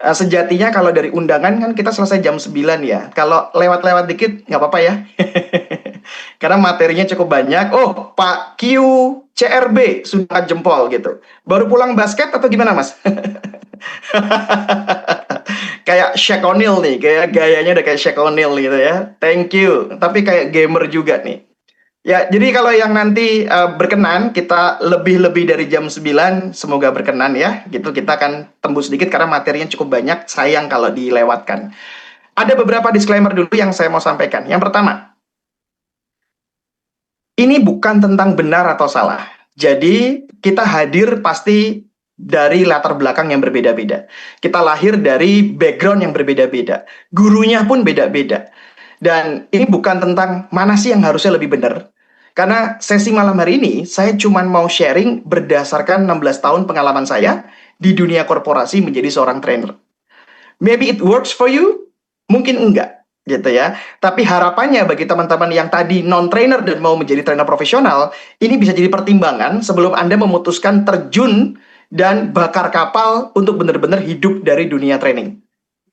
Sejatinya kalau dari undangan kan kita selesai jam 9 ya. Kalau lewat-lewat dikit nggak apa-apa ya. Karena materinya cukup banyak. Oh, Pak Q CRB sudah angkat jempol gitu. Baru pulang basket atau gimana, Mas? Kayak Shaq O'Neal nih, kayak gayanya udah kayak Shaq O'Neal gitu ya. Thank you. Tapi kayak gamer juga nih. Ya, jadi kalau yang nanti berkenan kita lebih-lebih dari jam 9, semoga berkenan ya. Gitu kita akan tembus sedikit karena materinya cukup banyak, sayang kalau dilewatkan. Ada beberapa disclaimer dulu yang saya mau sampaikan. Yang pertama, ini bukan tentang benar atau salah. Jadi kita hadir pasti dari latar belakang yang berbeda-beda. Kita lahir dari background yang berbeda-beda. Gurunya pun beda-beda. Dan ini bukan tentang mana sih yang harusnya lebih benar. Karena sesi malam hari ini saya cuma mau sharing berdasarkan 16 tahun pengalaman saya di dunia korporasi menjadi seorang trainer. Maybe it works for you, mungkin enggak gitu ya. Tapi harapannya bagi teman-teman yang tadi non-trainer dan mau menjadi trainer profesional, ini bisa jadi pertimbangan sebelum Anda memutuskan terjun dan bakar kapal untuk benar-benar hidup dari dunia training.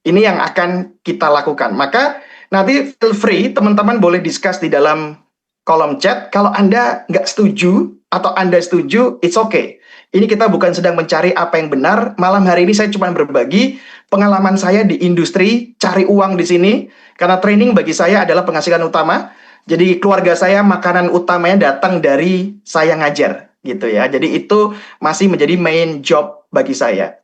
Ini yang akan kita lakukan. Maka nanti feel free, teman-teman boleh discuss di dalam kolom chat. Kalau Anda nggak setuju atau Anda setuju, it's okay. Ini kita bukan sedang mencari apa yang benar. Malam hari ini saya cuma berbagi pengalaman saya di industri, cari uang di sini. Karena training bagi saya adalah penghasilan utama. Jadi keluarga saya makanan utamanya datang dari saya ngajar gitu ya. Jadi itu masih menjadi main job bagi saya.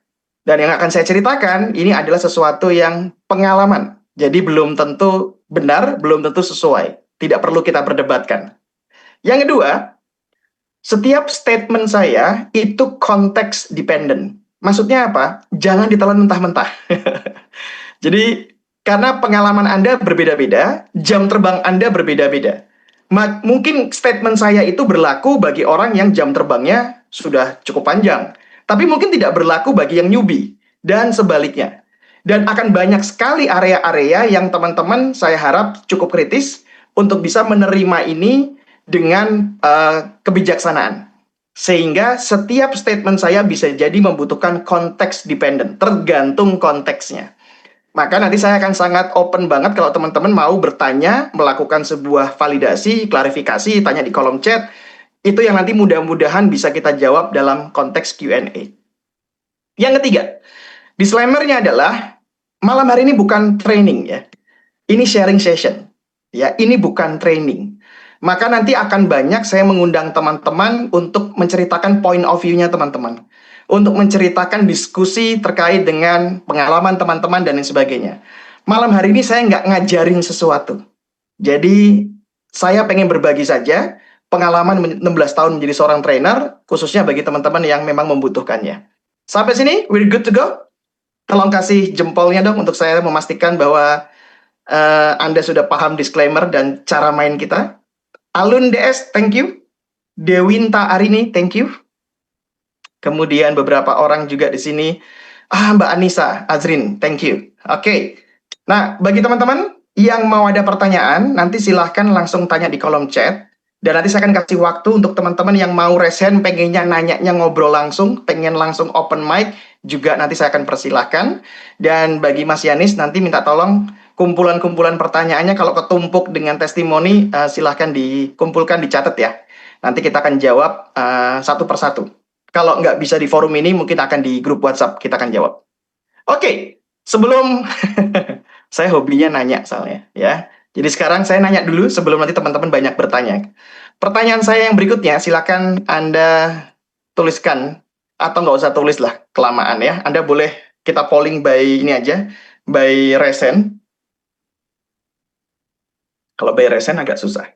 Dan yang akan saya ceritakan ini adalah sesuatu yang pengalaman. Jadi belum tentu benar, belum tentu sesuai. Tidak perlu kita perdebatkan. Yang kedua, setiap statement saya itu konteks dependent. Maksudnya apa? Jangan ditelan mentah-mentah. Jadi karena pengalaman Anda berbeda-beda, jam terbang Anda berbeda-beda. Mungkin statement saya itu berlaku bagi orang yang jam terbangnya sudah cukup panjang. Tapi mungkin tidak berlaku bagi yang newbie. Dan sebaliknya. Dan akan banyak sekali area-area yang teman-teman saya harap cukup kritis untuk bisa menerima ini dengan kebijaksanaan. Sehingga setiap statement saya bisa jadi membutuhkan konteks dependent, tergantung konteksnya. Maka nanti saya akan sangat open banget kalau teman-teman mau bertanya, melakukan sebuah validasi, klarifikasi, tanya di kolom chat. Itu yang nanti mudah-mudahan bisa kita jawab dalam konteks Q&A. Yang ketiga, disclaimer-nya adalah malam hari ini bukan training ya. Ini sharing session. Ya, ini bukan training. Maka nanti akan banyak saya mengundang teman-teman untuk menceritakan point of view-nya teman-teman. Untuk menceritakan diskusi terkait dengan pengalaman teman-teman dan lain sebagainya. Malam hari ini saya nggak ngajarin sesuatu. Jadi saya pengen berbagi saja pengalaman 16 tahun menjadi seorang trainer, khususnya bagi teman-teman yang memang membutuhkannya. Sampai sini, we're good to go? Tolong kasih jempolnya dong untuk saya memastikan bahwa Anda sudah paham disclaimer dan cara main kita. Alun DS, thank you. Dewinta Arini, thank you. Kemudian beberapa orang juga di sini. Mbak Anissa Azrin, thank you. Oke. Nah, bagi teman-teman yang mau ada pertanyaan, nanti silahkan langsung tanya di kolom chat. Dan nanti saya akan kasih waktu untuk teman-teman yang mau resen, pengennya nanyanya ngobrol langsung, pengen langsung open mic, juga nanti saya akan persilahkan. Dan bagi Mas Yanis, nanti minta tolong kumpulan-kumpulan pertanyaannya kalau ketumpuk dengan testimoni, silahkan dikumpulkan, dicatat ya. Nanti kita akan jawab satu persatu. Kalau nggak bisa di forum ini, mungkin akan di grup WhatsApp, kita akan jawab. Oke, sebelum saya hobinya nanya soalnya ya. Jadi sekarang saya nanya dulu sebelum nanti teman-teman banyak bertanya. Pertanyaan saya yang berikutnya, silakan Anda tuliskan atau nggak usah tulis lah, kelamaan ya. Anda boleh kita polling by ini aja, by recent. Kalau by recent agak susah.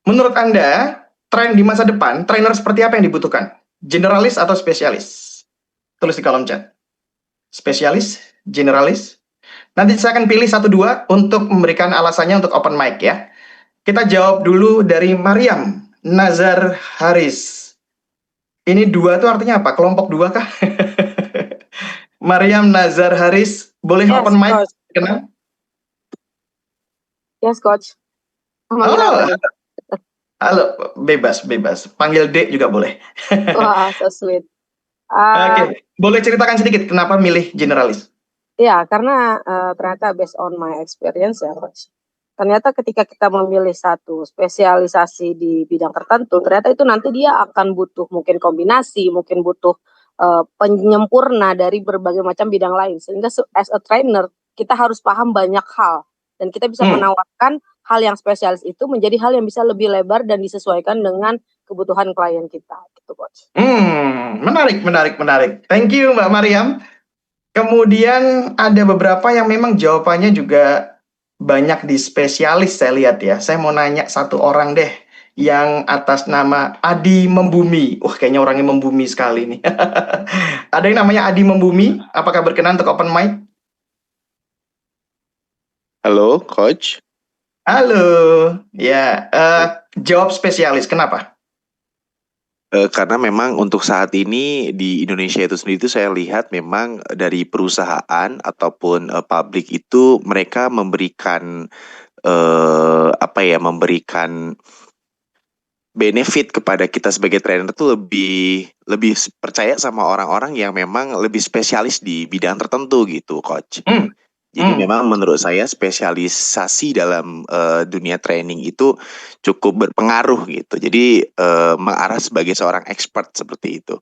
Menurut Anda, tren di masa depan, trainer seperti apa yang dibutuhkan? Generalis atau spesialis? Tulis di kolom chat. Spesialis, generalis. Nanti saya akan pilih 1-2 untuk memberikan alasannya untuk open mic ya. Kita jawab dulu dari Mariam Nazar Haris. Ini 2 tuh artinya apa? Kelompok 2 kah? Mariam Nazar Haris, boleh Yes, open mic? Coach. Kenal? Yes, Coach. Manggil apa nih? Halo, bebas. Panggil D juga boleh. Wah, so sweet. Uh, Oke, boleh ceritakan sedikit kenapa milih generalis? ya, karena ternyata based on my experience ya, Coach. Ternyata ketika kita memilih satu spesialisasi di bidang tertentu, ternyata itu nanti dia akan butuh mungkin kombinasi, mungkin butuh penyempurna dari berbagai macam bidang lain. Sehingga as a trainer, kita harus paham banyak hal. Dan kita bisa menawarkan hal yang spesialis itu menjadi hal yang bisa lebih lebar dan disesuaikan dengan kebutuhan klien kita. Gitu, Coach. Menarik, menarik, menarik. Thank you, Mbak Mariam. Kemudian ada beberapa yang memang jawabannya juga banyak di spesialis saya lihat ya. Saya mau nanya satu orang deh yang atas nama Adi Membumi. Kayaknya orangnya membumi sekali nih. Ada yang namanya Adi Membumi. Apakah berkenan untuk open mic? Halo, Coach. Halo. Ya, jawab spesialis. Kenapa? Karena memang untuk saat ini di Indonesia itu sendiri itu saya lihat memang dari perusahaan ataupun publik itu mereka memberikan memberikan benefit kepada kita sebagai trainer itu lebih percaya sama orang-orang yang memang lebih spesialis di bidang tertentu gitu, Coach. Jadi memang menurut saya spesialisasi dalam dunia training itu cukup berpengaruh gitu. Jadi mengarah sebagai seorang expert seperti itu.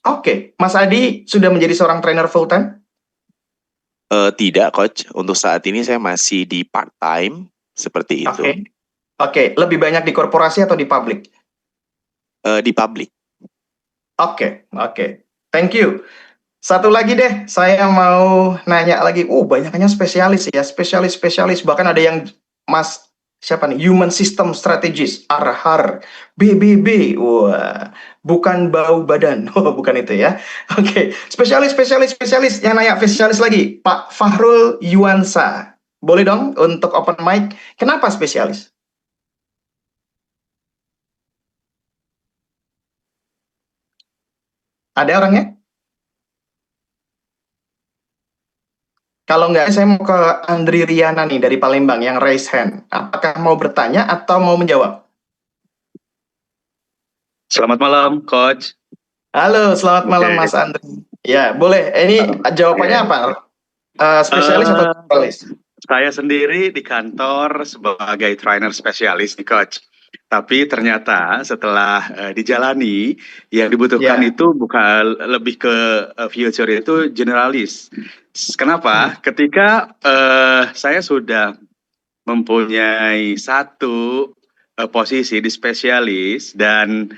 Oke, Mas Adi sudah menjadi seorang trainer full time? Tidak, Coach. Untuk saat ini saya masih di part time seperti itu. Oke. Lebih banyak di korporasi atau di publik? Di publik. Oke. Thank you. Satu lagi deh, saya mau nanya lagi. Banyaknya spesialis ya, spesialis. Bahkan ada yang siapa nih? Human System Strategist, ARHAR, BBB. Wah, bukan bau badan. Bukan itu ya. Oke, spesialis. Yang nanya spesialis lagi, Pak Fahrul Yuansa. Boleh dong untuk open mic. Kenapa spesialis? Ada orangnya? Kalau nggak, saya mau ke Andri Riana nih dari Palembang yang raise hand. Apakah mau bertanya atau mau menjawab? Selamat malam, Coach. Halo, selamat malam Mas Andri. Ya, boleh. Ini jawabannya apa? Spesialis atau spesialis? Saya sendiri di kantor sebagai trainer spesialis nih, Coach. Tapi ternyata setelah dijalani, yang dibutuhkan itu bukan lebih ke future itu generalis. Kenapa? Ketika saya sudah mempunyai satu posisi di spesialis dan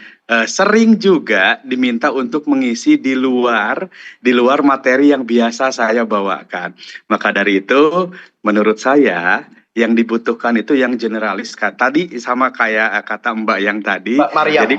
sering juga diminta untuk mengisi di luar materi yang biasa saya bawakan. Maka dari itu, menurut saya yang dibutuhkan itu yang generalis. Tadi sama kayak kata Mbak yang tadi. Mbak Mariam. Jadi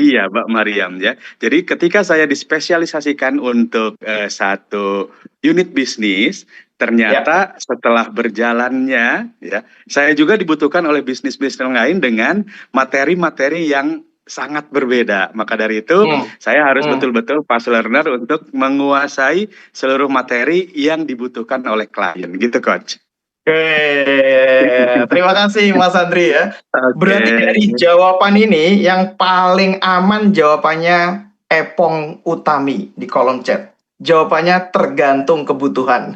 iya, Mbak Mariam ya. Jadi ketika saya dispesialisasikan untuk satu unit bisnis, ternyata setelah berjalannya ya, saya juga dibutuhkan oleh bisnis-bisnis lain dengan materi-materi yang sangat berbeda. Maka dari itu saya harus betul-betul fast learner untuk menguasai seluruh materi yang dibutuhkan oleh klien. Gitu, Coach. Terima kasih Mas Andri ya. Berarti dari jawaban ini yang paling aman jawabannya Epong Utami di kolom chat. Jawabannya tergantung kebutuhan.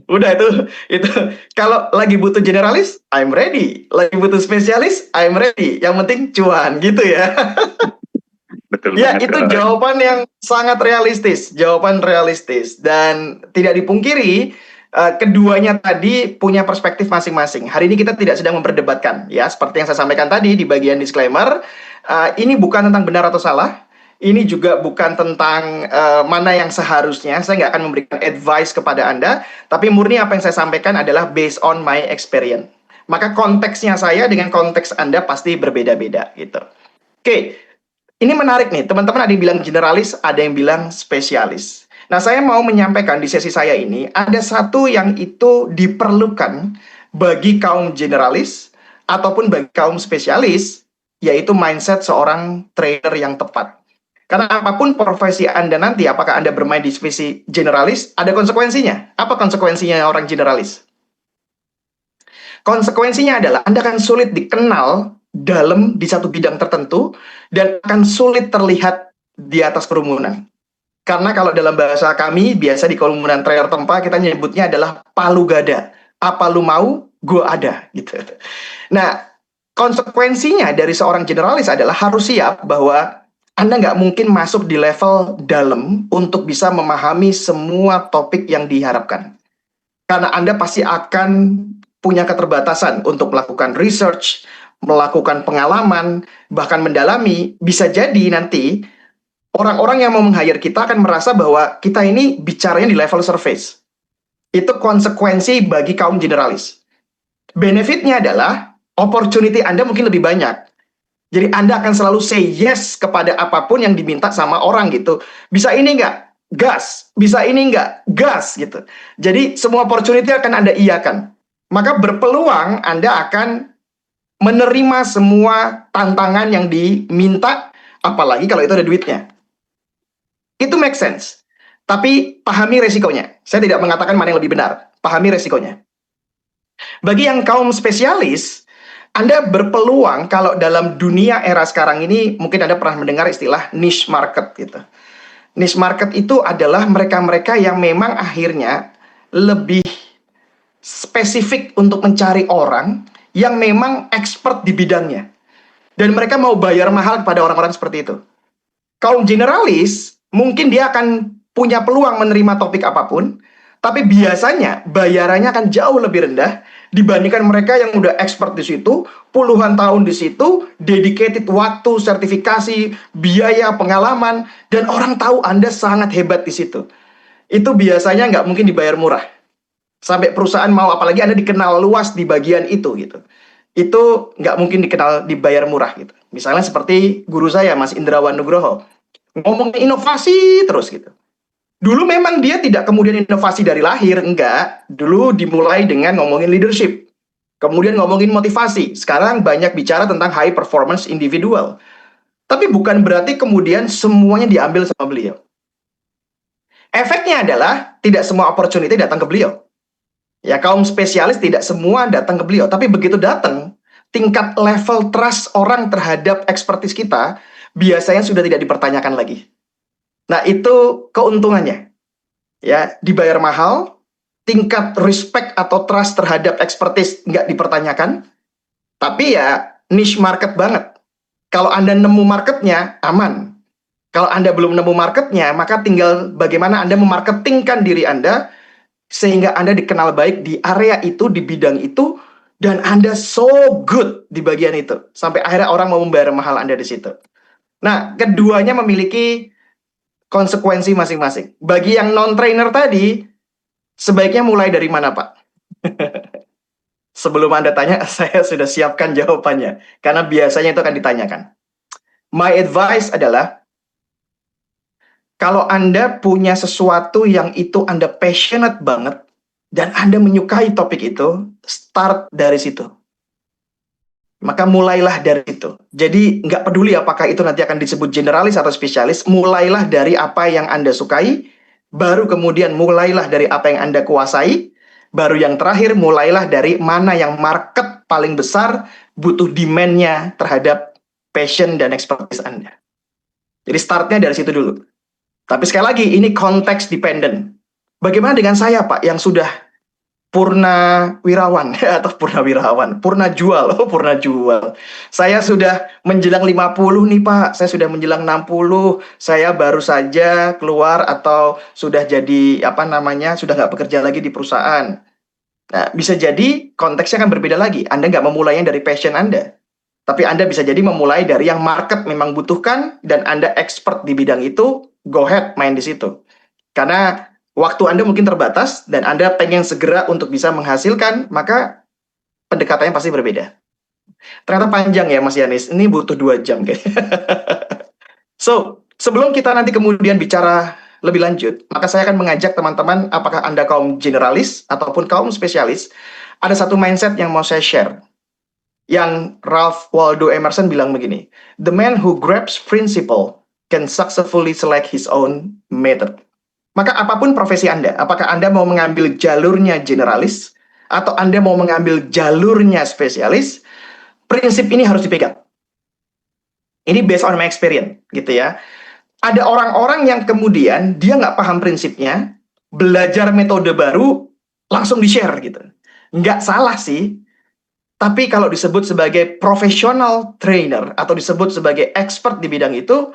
Udah itu kalau lagi butuh generalis, I'm ready. Lagi butuh spesialis, I'm ready. Yang penting cuan gitu ya. Betul ya, banget, itu jawaban yang sangat realistis, jawaban realistis dan tidak dipungkiri keduanya tadi punya perspektif masing-masing. Hari ini kita tidak sedang memperdebatkan ya, seperti yang saya sampaikan tadi di bagian disclaimer, ini bukan tentang benar atau salah. Ini juga bukan tentang mana yang seharusnya. Saya nggak akan memberikan advice kepada Anda, tapi murni apa yang saya sampaikan adalah based on my experience. Maka konteksnya saya dengan konteks Anda pasti berbeda-beda gitu. Oke. Ini menarik nih, teman-teman ada yang bilang generalis, ada yang bilang spesialis. Nah, saya mau menyampaikan di sesi saya ini, ada satu yang itu diperlukan bagi kaum generalis, ataupun bagi kaum spesialis, yaitu mindset seorang trainer yang tepat. Karena apapun profesi Anda nanti, apakah Anda bermain di divisi generalis, ada konsekuensinya. Apa konsekuensinya orang generalis? Konsekuensinya adalah Anda akan sulit dikenal di satu bidang tertentu dan akan sulit terlihat di atas kerumunan. Karena kalau dalam bahasa kami, biasa di kerumunan trainer tempa, kita nyebutnya adalah palu gada. Apa lu mau, gue ada. Gitu. Nah, konsekuensinya dari seorang generalis adalah harus siap bahwa Anda nggak mungkin masuk di level dalam untuk bisa memahami semua topik yang diharapkan. Karena Anda pasti akan punya keterbatasan untuk melakukan research, melakukan pengalaman, bahkan mendalami. Bisa jadi nanti orang-orang yang mau meng-hire kita akan merasa bahwa kita ini bicaranya di level surface. Itu konsekuensi bagi kaum generalis. Benefitnya adalah opportunity Anda mungkin lebih banyak. Jadi Anda akan selalu say yes kepada apapun yang diminta sama orang gitu. Bisa ini enggak? Gas. Bisa ini enggak? Gas gitu. Jadi semua opportunity akan Anda iakan. Maka berpeluang Anda akan menerima semua tantangan yang diminta, apalagi kalau itu ada duitnya. Itu make sense. Tapi pahami resikonya. Saya tidak mengatakan mana yang lebih benar. Pahami resikonya. Bagi yang kaum spesialis, Anda berpeluang kalau dalam dunia era sekarang ini, mungkin Anda pernah mendengar istilah niche market gitu. Niche market itu adalah mereka-mereka yang memang akhirnya lebih spesifik untuk mencari orang yang memang expert di bidangnya. Dan mereka mau bayar mahal kepada orang-orang seperti itu. Kaum generalis, mungkin dia akan punya peluang menerima topik apapun, tapi biasanya bayarannya akan jauh lebih rendah dibandingkan mereka yang udah expert di situ, puluhan tahun di situ, dedicated waktu, sertifikasi, biaya, pengalaman, dan orang tahu Anda sangat hebat di situ. Itu biasanya nggak mungkin dibayar murah. Sampai perusahaan mau, apalagi Anda dikenal luas di bagian itu gitu. Itu nggak mungkin dibayar murah gitu. Misalnya seperti guru saya, Mas Indrawan Nugroho, ngomongin inovasi terus gitu. Dulu memang dia tidak kemudian inovasi dari lahir, enggak. Dulu dimulai dengan ngomongin leadership. Kemudian ngomongin motivasi. Sekarang banyak bicara tentang high performance individual. Tapi bukan berarti kemudian semuanya diambil sama beliau. Efeknya adalah tidak semua opportunity datang ke beliau. Ya, kaum spesialis tidak semua datang ke beliau. Tapi begitu datang, tingkat level trust orang terhadap expertise kita biasanya sudah tidak dipertanyakan lagi. Nah, itu keuntungannya. Ya, dibayar mahal, tingkat respect atau trust terhadap expertise nggak dipertanyakan, tapi ya niche market banget. Kalau Anda nemu marketnya, aman. Kalau Anda belum nemu marketnya, maka tinggal bagaimana Anda memarketingkan diri Anda, sehingga Anda dikenal baik di area itu, di bidang itu, dan Anda so good di bagian itu. Sampai akhirnya orang mau membayar mahal Anda di situ. Nah, keduanya memiliki konsekuensi masing-masing. Bagi yang non-trainer tadi, sebaiknya mulai dari mana, Pak? Sebelum Anda tanya, saya sudah siapkan jawabannya. Karena biasanya itu akan ditanyakan. My advice adalah, kalau Anda punya sesuatu yang itu Anda passionate banget, dan Anda menyukai topik itu, start dari situ. Maka mulailah dari itu. Jadi nggak peduli apakah itu nanti akan disebut generalis atau spesialis, mulailah dari apa yang Anda sukai, baru kemudian mulailah dari apa yang Anda kuasai, baru yang terakhir mulailah dari mana yang market paling besar, butuh demand-nya terhadap passion dan expertise Anda. Jadi startnya dari situ dulu. Tapi sekali lagi, ini konteks dependent. Bagaimana dengan saya, Pak, yang sudah purna wirawan atau purna wirawan, purna jual. Saya sudah menjelang 50 nih, Pak. Saya sudah menjelang 60. Saya baru saja keluar atau sudah jadi sudah nggak bekerja lagi di perusahaan. Nah, bisa jadi konteksnya akan berbeda lagi. Anda nggak memulainya dari passion Anda. Tapi Anda bisa jadi memulai dari yang market memang butuhkan dan Anda expert di bidang itu, go ahead main di situ. Karena waktu Anda mungkin terbatas dan Anda pengen segera untuk bisa menghasilkan, maka pendekatannya pasti berbeda. Ternyata panjang ya Mas Yanis, ini butuh 2 jam kayaknya. So, sebelum kita nanti kemudian bicara lebih lanjut, maka saya akan mengajak teman-teman, apakah Anda kaum generalis ataupun kaum spesialis, ada satu mindset yang mau saya share. Yang Ralph Waldo Emerson bilang begini, the man who grabs principle can successfully select his own method. Maka apapun profesi Anda, apakah Anda mau mengambil jalurnya generalis, atau Anda mau mengambil jalurnya spesialis, prinsip ini harus dipegang. Ini based on my experience, gitu ya. ada orang-orang yang kemudian dia nggak paham prinsipnya, belajar metode baru, langsung di-share gitu. Nggak salah sih, tapi kalau disebut sebagai professional trainer atau disebut sebagai expert di bidang itu,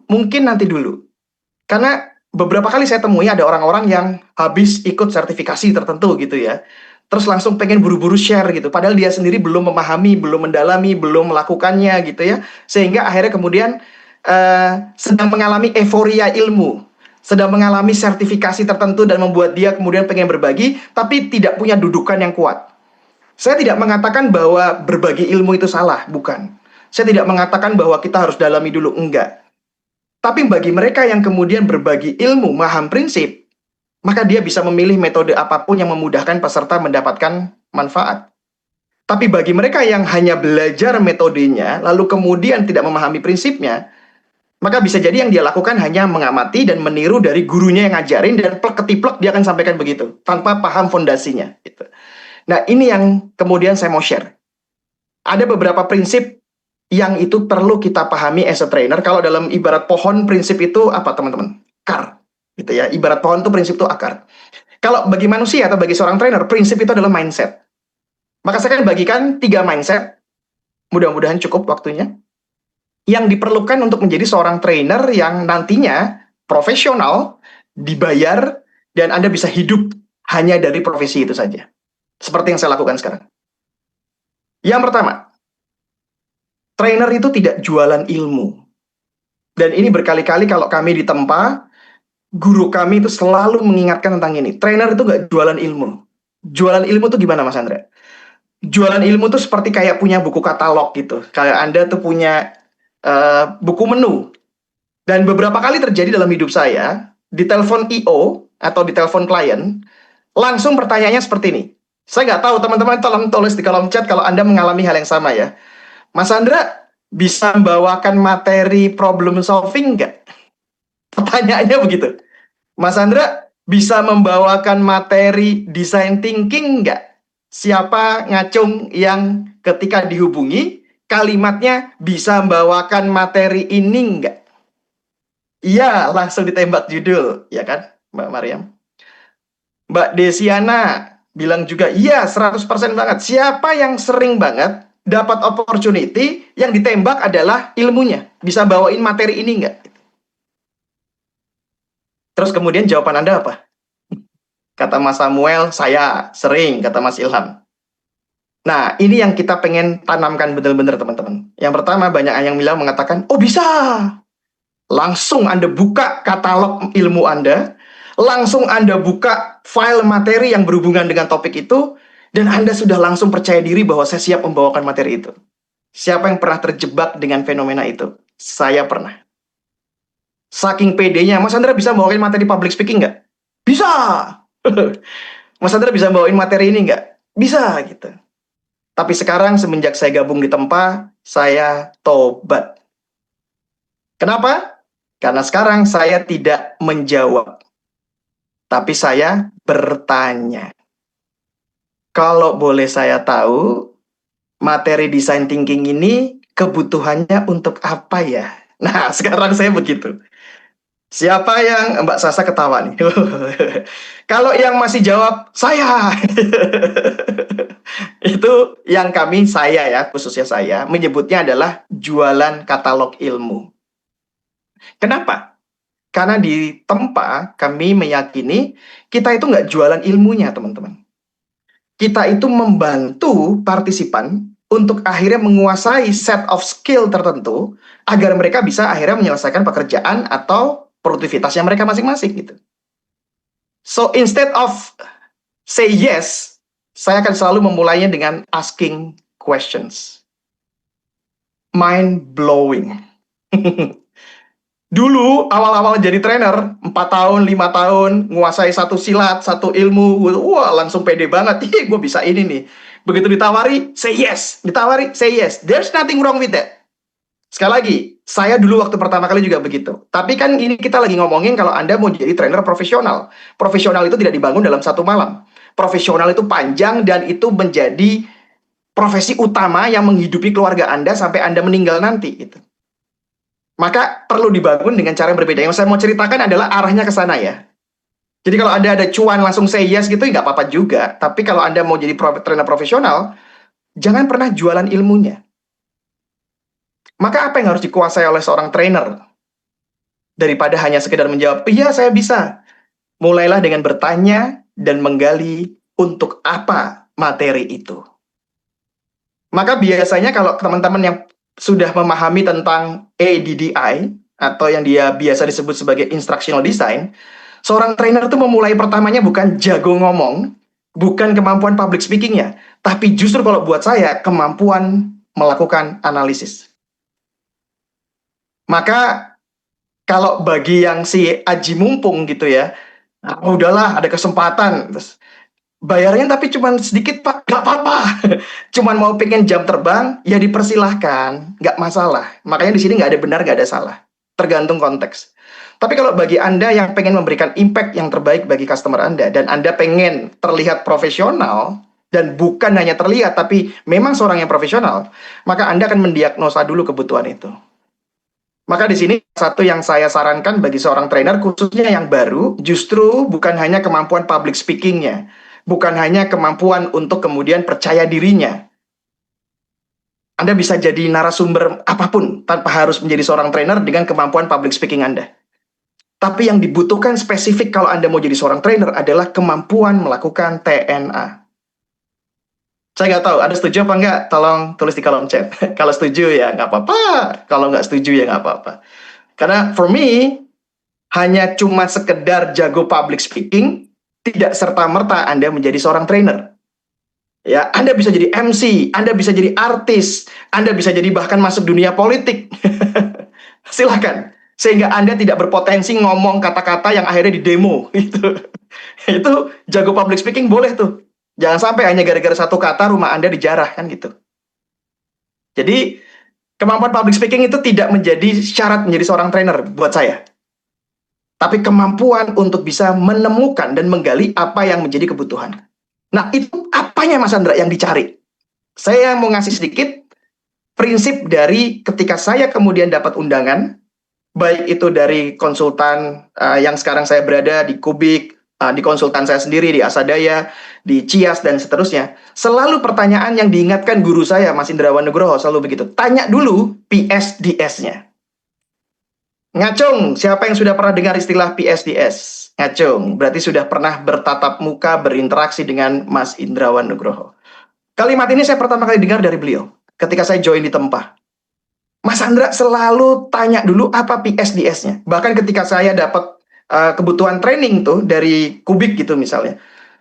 mungkin nanti dulu. Karena beberapa kali saya temui ada orang-orang yang habis ikut sertifikasi tertentu gitu ya, terus langsung pengen buru-buru share gitu, padahal dia sendiri belum memahami, belum mendalami, belum melakukannya gitu ya, sehingga akhirnya kemudian sedang mengalami euforia ilmu, sedang mengalami sertifikasi tertentu dan membuat dia kemudian pengen berbagi, tapi tidak punya dudukan yang kuat. Saya tidak mengatakan bahwa berbagi ilmu itu salah, bukan. Saya tidak mengatakan bahwa kita harus dalami dulu, enggak. Tapi bagi mereka yang kemudian berbagi ilmu, paham prinsip, maka dia bisa memilih metode apapun yang memudahkan peserta mendapatkan manfaat. Tapi bagi mereka yang hanya belajar metodenya, lalu kemudian tidak memahami prinsipnya, maka bisa jadi yang dia lakukan hanya mengamati dan meniru dari gurunya yang ngajarin, dan plek ketiplek dia akan sampaikan begitu, tanpa paham fondasinya. Gitu. Nah, ini yang kemudian saya mau share. Ada beberapa prinsip yang itu perlu kita pahami as a trainer. Kalau dalam ibarat pohon, prinsip itu apa teman-teman? Akar. Gitu ya. Ibarat pohon itu prinsip itu akar. Kalau bagi manusia atau bagi seorang trainer, prinsip itu adalah mindset. Maka saya akan bagikan 3 mindset. Mudah-mudahan cukup waktunya. Yang diperlukan untuk menjadi seorang trainer yang nantinya profesional, dibayar, dan Anda bisa hidup hanya dari profesi itu saja. Seperti yang saya lakukan sekarang. Yang pertama, trainer itu tidak jualan ilmu. Dan ini berkali-kali kalau kami ditempa, guru kami itu selalu mengingatkan tentang ini. Trainer itu nggak jualan ilmu. Jualan ilmu itu gimana Mas Andra? Jualan ilmu itu seperti kayak punya buku katalog gitu. Kayak Anda tuh punya buku menu. Dan beberapa kali terjadi dalam hidup saya, di telepon IO atau di telepon klien, langsung pertanyaannya seperti ini. Saya nggak tahu, teman-teman tolong tulis di kolom chat kalau Anda mengalami hal yang sama ya. Mas Andra, bisa membawakan materi problem solving nggak? Pertanyaannya begitu. Mas Andra, bisa membawakan materi design thinking nggak? Siapa ngacung yang ketika dihubungi, kalimatnya bisa membawakan materi ini nggak? Iya, langsung ditembak judul, ya kan, Mbak Mariam? Mbak Desiana bilang juga, iya 100% banget. Siapa yang sering banget dapat opportunity, yang ditembak adalah ilmunya. Bisa bawain materi ini nggak? Terus kemudian jawaban Anda apa? Kata Mas Samuel, saya sering, kata Mas Ilham. Nah, ini yang kita pengen tanamkan benar-benar teman-teman. Yang pertama, banyak yang bilang mengatakan, oh bisa. Langsung Anda buka katalog ilmu Anda, langsung Anda buka file materi yang berhubungan dengan topik itu, dan Anda sudah langsung percaya diri bahwa saya siap membawakan materi itu. Siapa yang pernah terjebak dengan fenomena itu? Saya pernah. Saking pedenya, Mas Andra bisa bawain materi public speaking nggak? Bisa! Mas Andra bisa bawain materi ini nggak? Bisa, gitu. Tapi sekarang semenjak saya gabung di Tempa, saya tobat. Kenapa? Karena sekarang saya tidak menjawab, tapi saya bertanya. Kalau boleh saya tahu, materi design thinking ini kebutuhannya untuk apa ya? Nah, sekarang saya begitu. Siapa yang, Mbak Sasa ketawa nih. Kalau yang masih jawab, saya. Itu yang saya ya, khususnya saya, menyebutnya adalah jualan katalog ilmu. Kenapa? Karena di Tempa kami meyakini kita itu nggak jualan ilmunya, teman-teman. Kita itu membantu partisipan untuk akhirnya menguasai set of skill tertentu agar mereka bisa akhirnya menyelesaikan pekerjaan atau produktivitasnya mereka masing-masing gitu. So instead of say yes, saya akan selalu memulainya dengan asking questions. Mind blowing. Dulu awal-awal jadi trainer 4 tahun, 5 tahun nguasai satu silat, satu ilmu, wah langsung pede banget. Ih, gue bisa ini nih. Begitu ditawari, say yes. Ditawari, say yes. There's nothing wrong with that. Sekali lagi, saya dulu waktu pertama kali juga begitu. Tapi kan ini kita lagi ngomongin kalau Anda mau jadi trainer profesional. Profesional itu tidak dibangun dalam satu malam. Profesional itu panjang dan itu menjadi profesi utama yang menghidupi keluarga Anda sampai Anda meninggal nanti. Gitu. Maka perlu dibangun dengan cara yang berbeda. Yang saya mau ceritakan adalah arahnya ke sana ya. Jadi kalau Anda ada cuan langsung say yes gitu, nggak apa-apa juga. Tapi kalau Anda mau jadi trainer profesional, jangan pernah jualan ilmunya. Maka apa yang harus dikuasai oleh seorang trainer? Daripada hanya sekedar menjawab, iya saya bisa. Mulailah dengan bertanya dan menggali untuk apa materi itu. Maka biasanya kalau teman-teman yang sudah memahami tentang ADDI, atau yang dia biasa disebut sebagai instructional design, seorang trainer itu memulai pertamanya bukan jago ngomong, bukan kemampuan public speakingnya, tapi justru kalau buat saya, kemampuan melakukan analisis. Maka kalau bagi yang si aji mumpung gitu ya, nah, udahlah ada kesempatan, terus bayarnya tapi cuma sedikit Pak, nggak apa-apa. Cuman mau pengen jam terbang, ya dipersilahkan, nggak masalah. Makanya di sini nggak ada benar, nggak ada salah. Tergantung konteks. Tapi kalau bagi Anda yang pengen memberikan impact yang terbaik bagi customer Anda, dan Anda pengen terlihat profesional, dan bukan hanya terlihat, tapi memang seorang yang profesional, maka Anda akan mendiagnosa dulu kebutuhan itu. Maka di sini satu yang saya sarankan bagi seorang trainer, khususnya yang baru, justru bukan hanya kemampuan public speakingnya, bukan hanya kemampuan untuk kemudian percaya dirinya. Anda bisa jadi narasumber apapun tanpa harus menjadi seorang trainer dengan kemampuan public speaking Anda. Tapi yang dibutuhkan spesifik kalau Anda mau jadi seorang trainer adalah kemampuan melakukan TNA. Saya nggak tahu, Anda setuju apa nggak? Tolong tulis di kolom chat. Kalau setuju ya nggak apa-apa. Kalau nggak setuju ya nggak apa-apa. Karena for me, hanya cuma sekedar jago public speaking, tidak serta-merta Anda menjadi seorang trainer. Ya, Anda bisa jadi MC, Anda bisa jadi artis, Anda bisa jadi bahkan masuk dunia politik. Silakan. Sehingga Anda tidak berpotensi ngomong kata-kata yang akhirnya di demo. Itu jago public speaking boleh tuh. Jangan sampai hanya gara-gara satu kata rumah Anda dijarah, kan gitu. Jadi, kemampuan public speaking itu tidak menjadi syarat menjadi seorang trainer buat saya. Tapi kemampuan untuk bisa menemukan dan menggali apa yang menjadi kebutuhan. Nah, itu apanya Mas Andra yang dicari? Saya mau ngasih sedikit prinsip dari ketika saya kemudian dapat undangan, baik itu dari konsultan yang sekarang saya berada di Kubik, di konsultan saya sendiri, di Asadaya, di Cias, dan seterusnya. Selalu pertanyaan yang diingatkan guru saya, Mas Indrawan Nugroho, selalu begitu. Tanya dulu PSDS-nya. Ngacung, siapa yang sudah pernah dengar istilah PSDS? Ngacung, berarti sudah pernah bertatap muka, berinteraksi dengan Mas Indrawan Nugroho. Kalimat ini saya pertama kali dengar dari beliau, ketika saya join di Tempah. Mas Andra selalu tanya dulu apa PSDS-nya. Bahkan ketika saya dapat kebutuhan training tuh dari Kubik gitu misalnya,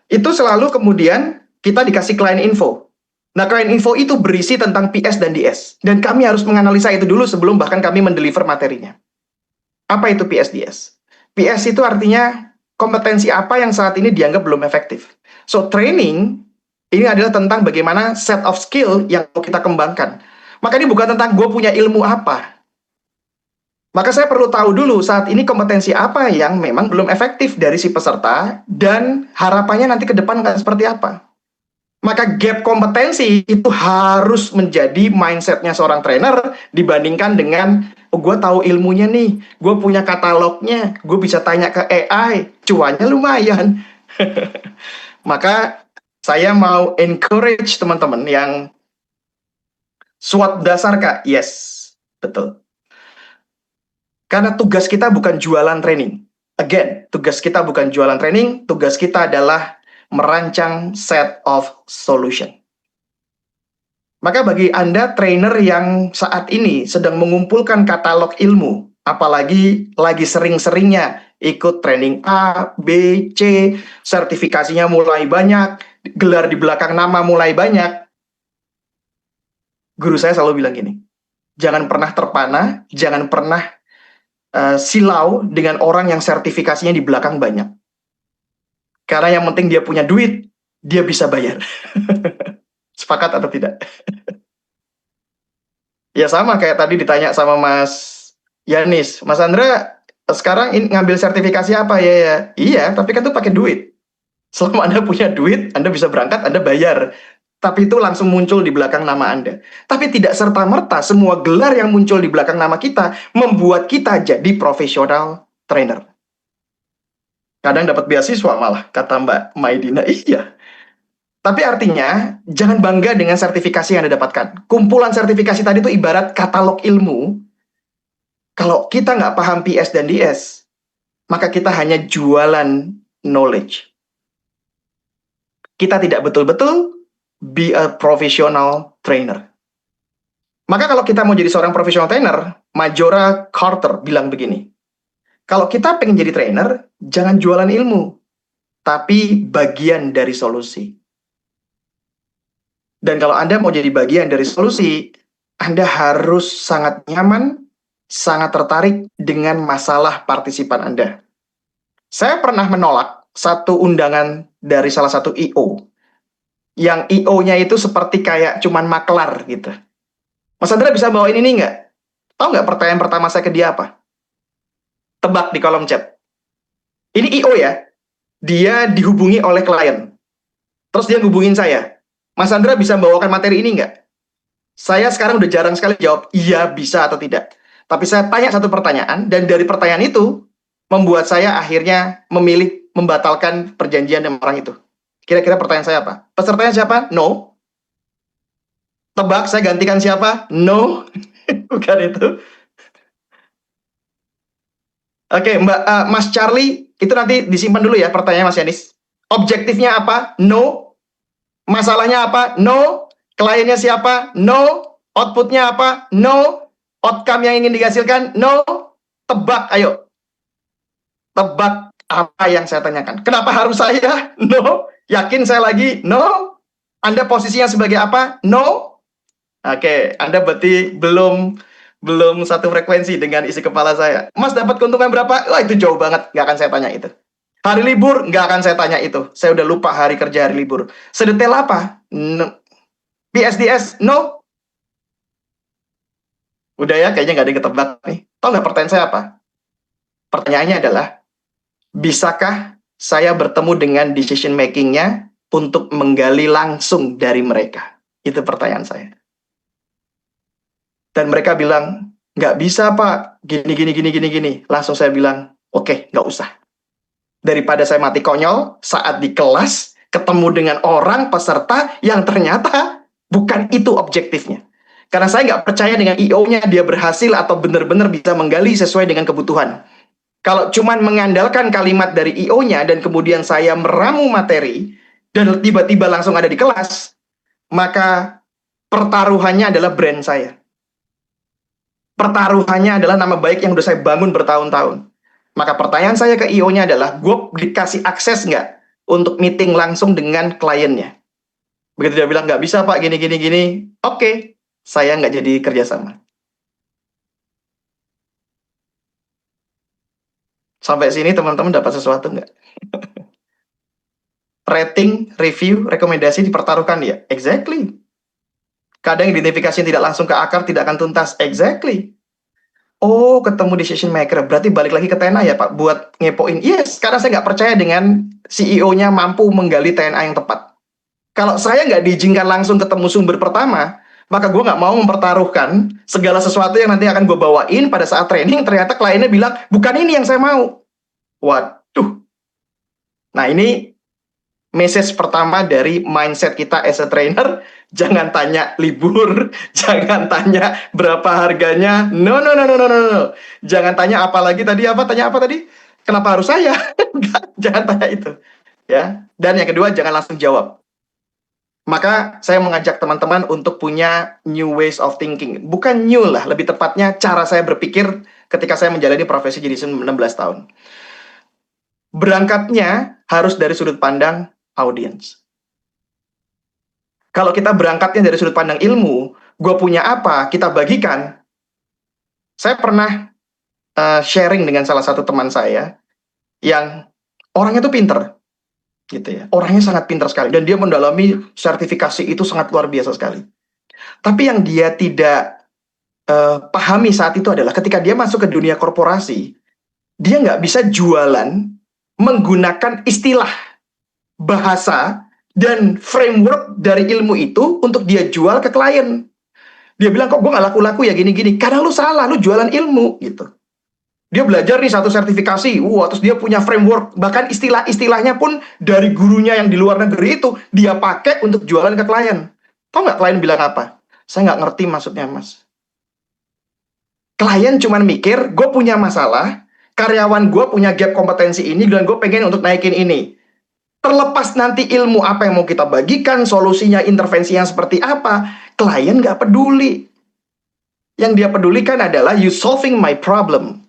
itu selalu kemudian kita dikasih client info. Nah, client info itu berisi tentang PS dan DS. Dan kami harus menganalisa itu dulu sebelum bahkan kami mendeliver materinya. Apa itu PSDS? PS itu artinya kompetensi apa yang saat ini dianggap belum efektif. So, training ini adalah tentang bagaimana set of skill yang mau kita kembangkan. Maka ini bukan tentang gue punya ilmu apa. Maka saya perlu tahu dulu saat ini kompetensi apa yang memang belum efektif dari si peserta dan harapannya nanti ke depan akan seperti apa. Maka gap kompetensi itu harus menjadi mindsetnya seorang trainer dibandingkan dengan, oh, gue tahu ilmunya nih, gue punya katalognya, gue bisa tanya ke AI, cuannya lumayan. Maka saya mau encourage teman-teman yang SWOT dasar Kak, yes, betul. Karena tugas kita bukan jualan training. Again, tugas kita bukan jualan training, tugas kita adalah merancang set of solution. Maka bagi Anda trainer yang saat ini sedang mengumpulkan katalog ilmu, apalagi lagi sering-seringnya ikut training A, B, C, sertifikasinya mulai banyak, gelar di belakang nama mulai banyak, guru saya selalu bilang gini, jangan pernah terpana, jangan pernah silau dengan orang yang sertifikasinya di belakang banyak. Karena yang penting dia punya duit, dia bisa bayar. Sepakat atau tidak? Ya sama kayak tadi ditanya sama Mas Yanis, Mas Andra sekarang ngambil sertifikasi apa ya? Iya, tapi kan tuh pakai duit. Selama Anda punya duit, Anda bisa berangkat, Anda bayar. tapi itu langsung muncul di belakang nama Anda. Tapi tidak serta-merta semua gelar yang muncul di belakang nama kita membuat kita jadi profesional trainer. Kadang dapat beasiswa malah, kata Mbak Maidina. Iya. Tapi artinya, jangan bangga dengan sertifikasi yang Anda dapatkan. Kumpulan sertifikasi tadi itu ibarat katalog ilmu. Kalau kita nggak paham PS dan DS, maka kita hanya jualan knowledge. Kita tidak betul-betul be a professional trainer. Maka kalau kita mau jadi seorang professional trainer, Majora Carter bilang begini, kalau kita pengen jadi trainer, jangan jualan ilmu, tapi bagian dari solusi. Dan kalau Anda mau jadi bagian dari solusi, Anda harus sangat nyaman, sangat tertarik dengan masalah partisipan Anda. Saya pernah menolak satu undangan dari salah satu I.O. Yang I.O.-nya itu seperti kayak cuman maklar gitu. Mas Andra bisa bawain ini nggak? Tahu nggak pertanyaan pertama saya ke dia apa? Tebak di kolom chat. Ini I.O. ya. Dia dihubungi oleh klien. Terus dia ngubungin saya. Mas Andra bisa membawakan materi ini nggak? Saya sekarang udah jarang sekali jawab iya bisa atau tidak. Tapi saya tanya satu pertanyaan, dan dari pertanyaan itu membuat saya akhirnya memilih membatalkan perjanjian dengan orang itu. Kira-kira pertanyaan saya apa? Pesertanya siapa? No. Tebak saya gantikan siapa? No. Bukan itu. Oke, Mas Charlie, itu nanti disimpan dulu ya pertanyaan Mas Yanis. Objektifnya apa? No. Masalahnya apa? No. Kliennya siapa? No. Outputnya apa? No. Outcome yang ingin dihasilkan? No. Tebak, ayo. Tebak apa yang saya tanyakan. Kenapa harus saya? No. Yakin saya lagi? No. Anda posisinya sebagai apa? No. Oke, Anda berarti belum satu frekuensi dengan isi kepala saya. Mas dapat keuntungan berapa? Wah, itu jauh banget. Nggak akan saya tanya itu. Hari libur? Nggak akan saya tanya itu. Saya udah lupa hari kerja hari libur. Sedetail apa? No. PSDS? No. Udah ya, kayaknya nggak ada yang ketebak nih. Tahu nggak pertanyaan saya apa? Pertanyaannya adalah, bisakah saya bertemu dengan decision making-nya untuk menggali langsung dari mereka? Itu pertanyaan saya. Dan mereka bilang, nggak bisa Pak, gini. Langsung saya bilang, oke, nggak usah. Daripada saya mati konyol saat di kelas, ketemu dengan orang peserta yang ternyata bukan itu objektifnya. Karena saya nggak percaya dengan I.O.-nya dia berhasil atau benar-benar bisa menggali sesuai dengan kebutuhan. Kalau cuman mengandalkan kalimat dari I.O.-nya dan kemudian saya meramu materi dan tiba-tiba langsung ada di kelas, maka pertaruhannya adalah brand saya. Pertaruhannya adalah nama baik yang udah saya bangun bertahun-tahun. Maka pertanyaan saya ke I.O.nya adalah, gue dikasih akses nggak untuk meeting langsung dengan kliennya? Begitu dia bilang, nggak bisa Pak, gini. Oke, saya nggak jadi kerjasama. Sampai sini teman-teman dapat sesuatu nggak? Rating, review, rekomendasi dipertaruhkan ya? Exactly. Kadang identifikasi yang tidak langsung ke akar tidak akan tuntas. Exactly. Oh, ketemu decision maker. Berarti balik lagi ke TNA ya Pak, buat ngepoin. Yes, karena saya nggak percaya dengan CEO-nya mampu menggali TNA yang tepat. Kalau saya nggak diizinkan langsung ketemu sumber pertama, maka gue nggak mau mempertaruhkan segala sesuatu yang nanti akan gue bawain pada saat training, ternyata kliennya bilang, bukan ini yang saya mau. Waduh. Nah, ini message pertama dari mindset kita as a trainer. Jangan tanya libur, jangan tanya berapa harganya. No. Jangan tanya apa lagi tadi, tanya apa tadi? Kenapa harus saya? Jangan tanya itu. Ya. Dan yang kedua, jangan langsung jawab. Maka saya mengajak teman-teman untuk punya new ways of thinking. Bukan new lah, lebih tepatnya cara saya berpikir ketika saya menjalani profesi jadi 16 tahun. Berangkatnya harus dari sudut pandang audiens. Kalau kita berangkatnya dari sudut pandang ilmu, gue punya apa, kita bagikan. Saya pernah sharing dengan salah satu teman saya yang orangnya tuh pinter, gitu ya. Orangnya sangat pinter sekali dan dia mendalami sertifikasi itu sangat luar biasa sekali. Tapi yang dia tidak pahami saat itu adalah ketika dia masuk ke dunia korporasi, dia nggak bisa jualan menggunakan istilah bahasa dan framework dari ilmu itu untuk dia jual ke klien. Dia bilang, kok gue gak laku-laku ya gini-gini. Karena lu salah, lu jualan ilmu gitu. Dia belajar nih satu sertifikasi, terus dia punya framework, bahkan istilah-istilahnya pun dari gurunya yang di luar negeri itu, dia pakai untuk jualan ke klien. Tahu nggak klien bilang apa? Saya nggak ngerti maksudnya, Mas. Klien cuman mikir, gue punya masalah, karyawan gue punya gap kompetensi ini, dan gue pengen untuk naikin ini. Terlepas nanti ilmu apa yang mau kita bagikan, solusinya, intervensinya seperti apa, klien nggak peduli. Yang dia pedulikan adalah, you solving my problem.